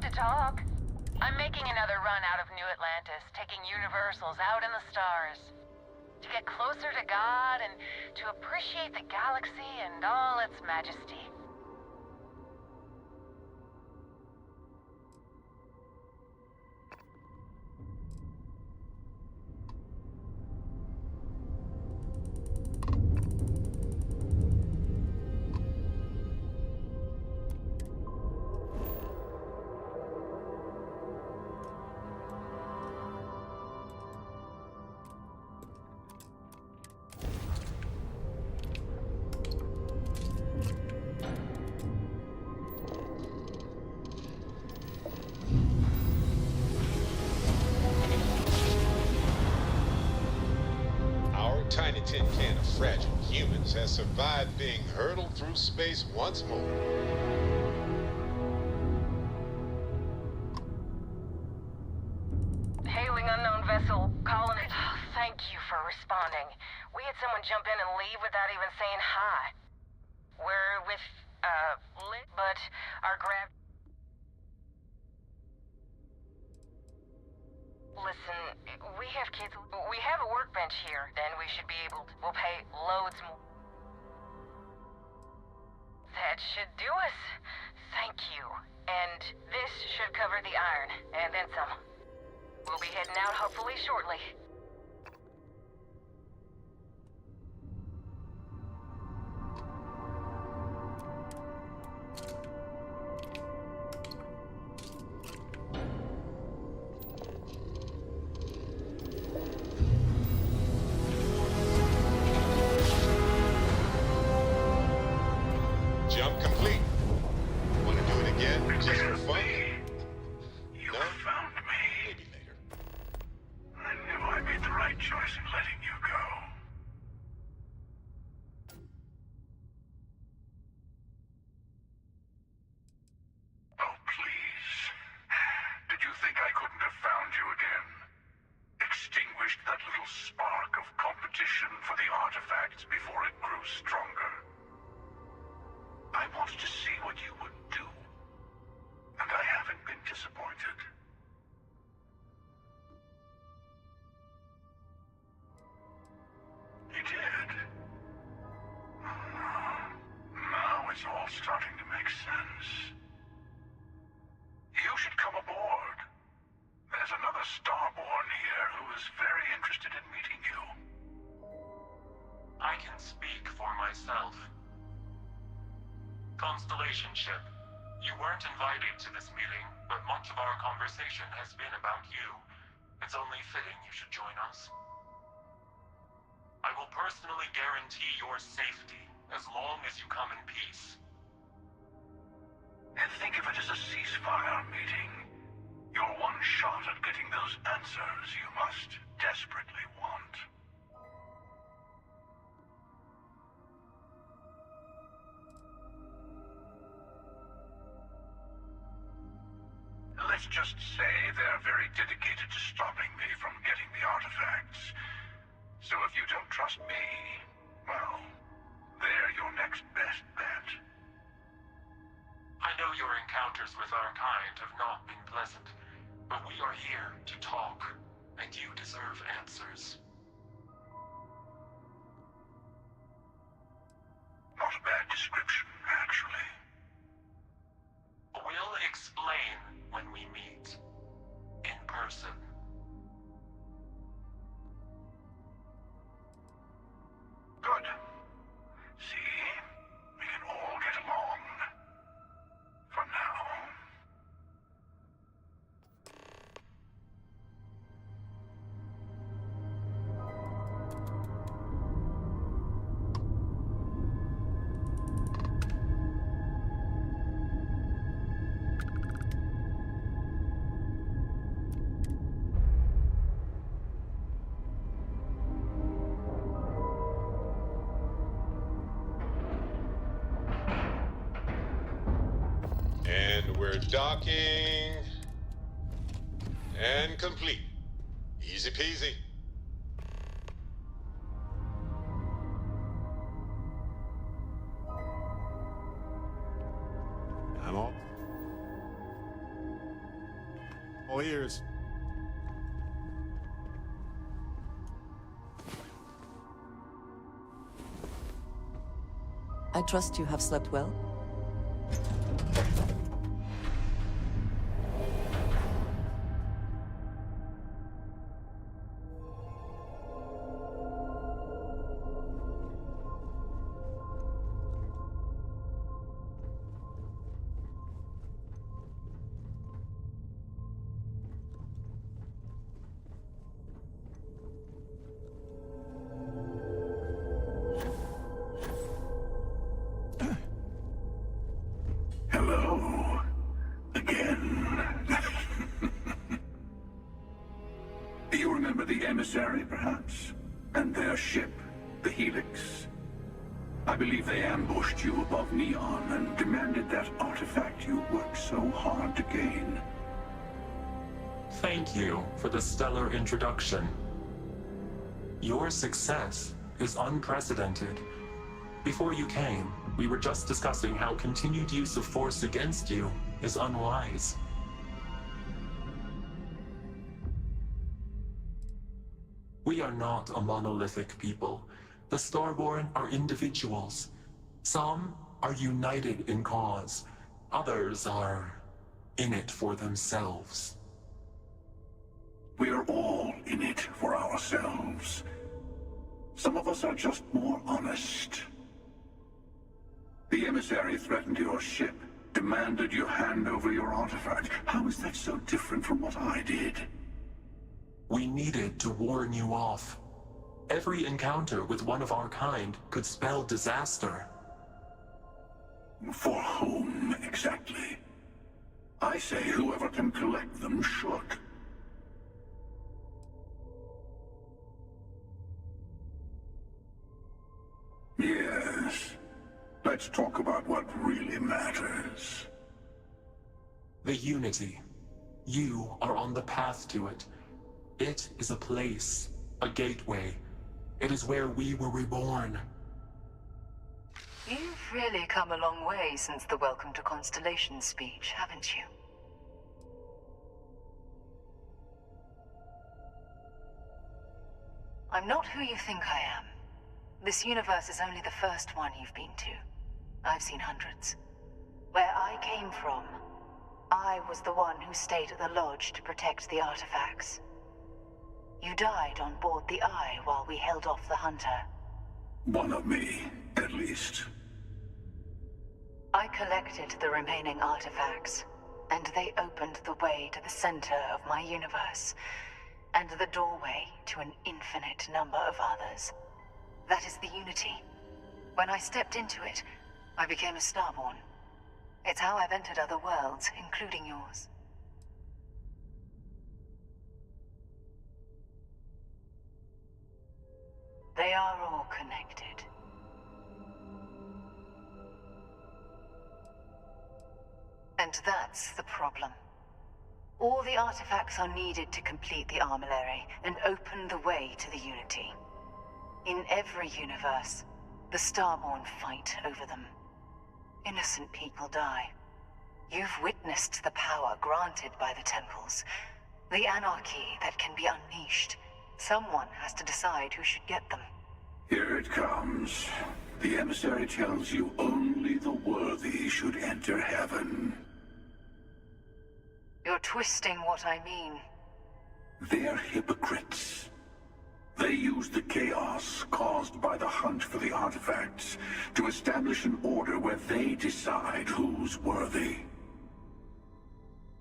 to talk. I'm making another run out of New Atlantis, taking universals out in the stars. To get closer to God and to appreciate the galaxy and all its majesty. Tiny tin can of fragile humans has survived being hurtled through space once more. Hailing unknown vessel, colony. Oh, thank you for responding. We had someone jump in and leave without even saying hi. We're with, lit, but our Listen, we have kids. We have a workbench here. Then we should be able to. We'll pay loads more. That should do us. Thank you. And this should cover the iron, and then some. We'll be heading out hopefully shortly. Jump complete. Want to do it again, just for fun? You found me. Maybe later. I knew I made the right choice in letting you go. Oh, please. Did you think I couldn't have found you again? Extinguished that little spark of competition for the artifacts before it grew stronger. I wanted to see what you would do, and I haven't been disappointed. You did. Now it's all starting to make sense. You should come aboard. There's another Starborn here who is very interested in meeting you. I can speak for myself. Constellation ship, you weren't invited to this meeting, but much of our conversation has been about you. It's only fitting you should join us. I will personally guarantee your safety as long as you come in peace. And think of it as a ceasefire meeting. Your one shot at getting those answers you must desperately want. Let's just say they're very dedicated to stopping me from getting the artifacts. So if you don't trust me, well, they're your next best bet. I know your encounters with our kind have not been pleasant, but we are here to talk, and you deserve answers. Not a bad description, actually. We'll explain when we meet. In person. Good. See? We can all get along. For now. And we're docking. And complete. Easy peasy. I'm all. I trust you have slept well? Hello. Again. Do you remember the emissary, perhaps? And their ship, the Helix? I believe they ambushed you above Neon and demanded that artifact you worked so hard to gain. Thank you for the stellar introduction. Your success is unprecedented. Before you came, we were just discussing how continued use of force against you is unwise. We are not a monolithic people. The Starborn are individuals. Some are united in cause. Others are in it for themselves. We are all in it for ourselves. Some of us are just more honest. The emissary threatened your ship, demanded you hand over your artifact. How is that so different from what I did? We needed to warn you off. Every encounter with one of our kind could spell disaster. For whom, exactly? I say whoever can collect them should. Yes. Let's talk about what really matters. The Unity. You are on the path to it. It is a place, a gateway. It is where we were reborn. You've really come a long way since the Welcome to Constellation speech, haven't you? I'm not who you think I am. This universe is only the first one you've been to. I've seen hundreds. Where I came from, I was the one who stayed at the lodge to protect the artifacts. You died on board the Eye while we held off the Hunter. One of me, at least. I collected the remaining artifacts, and they opened the way to the center of my universe, and the doorway to an infinite number of others. That is the Unity. When I stepped into it, I became a Starborn. It's how I've entered other worlds, including yours. They are all connected. And that's the problem. All the artifacts are needed to complete the armillary and open the way to the Unity. In every universe, the Starborn fight over them. Innocent people die. You've witnessed the power granted by the temples, the anarchy that can be unleashed. Someone has to decide who should get them. Here it comes. The emissary tells you only the worthy should enter heaven. You're twisting what I mean. They're hypocrites. They use the chaos caused by the hunt for the artifacts to establish an order where they decide who's worthy.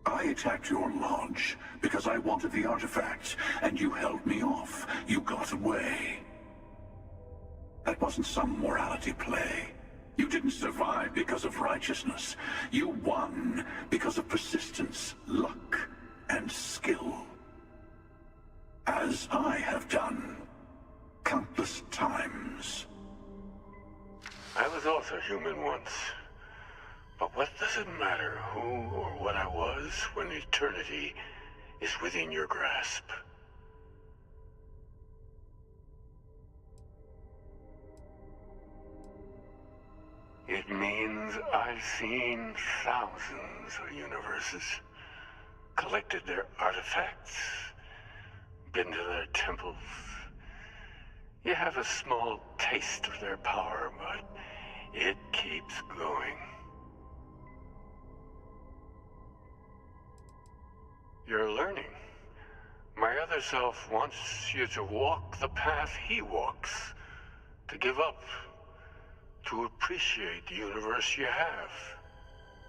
I attacked your lodge because I wanted the artifacts, and you held me off. You got away. That wasn't some morality play. You didn't survive because of righteousness. You won because of persistence, luck, and skill. As I have done countless times. I was also human once. But what does it matter who or what I was when eternity is within your grasp? It means I've seen thousands of universes, collected their artifacts, been to their temples. You have a small taste of their power, but it keeps going. You're learning. My other self wants you to walk the path he walks. To give up. To appreciate the universe you have.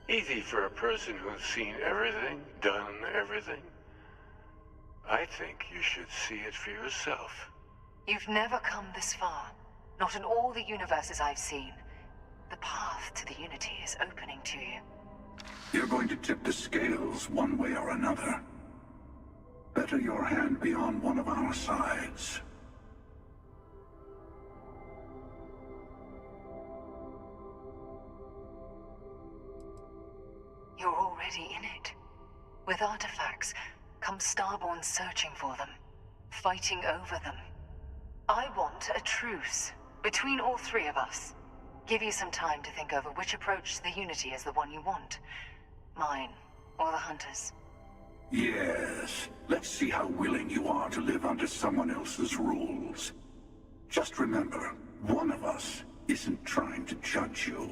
Easy for a person who's seen everything, done everything. I think you should see it for yourself. You've never come this far. Not in all the universes I've seen. The path to the Unity is opening to you. You're going to tip the scales one way or another. Better your hand be on one of our sides. You're already in it. With artifacts, comes Starborn searching for them, fighting over them. I want a truce between all three of us. Give you some time to think over which approach to the Unity is the one you want. Mine, or the Hunters. Yes. Let's see how willing you are to live under someone else's rules. Just remember, one of us isn't trying to judge you.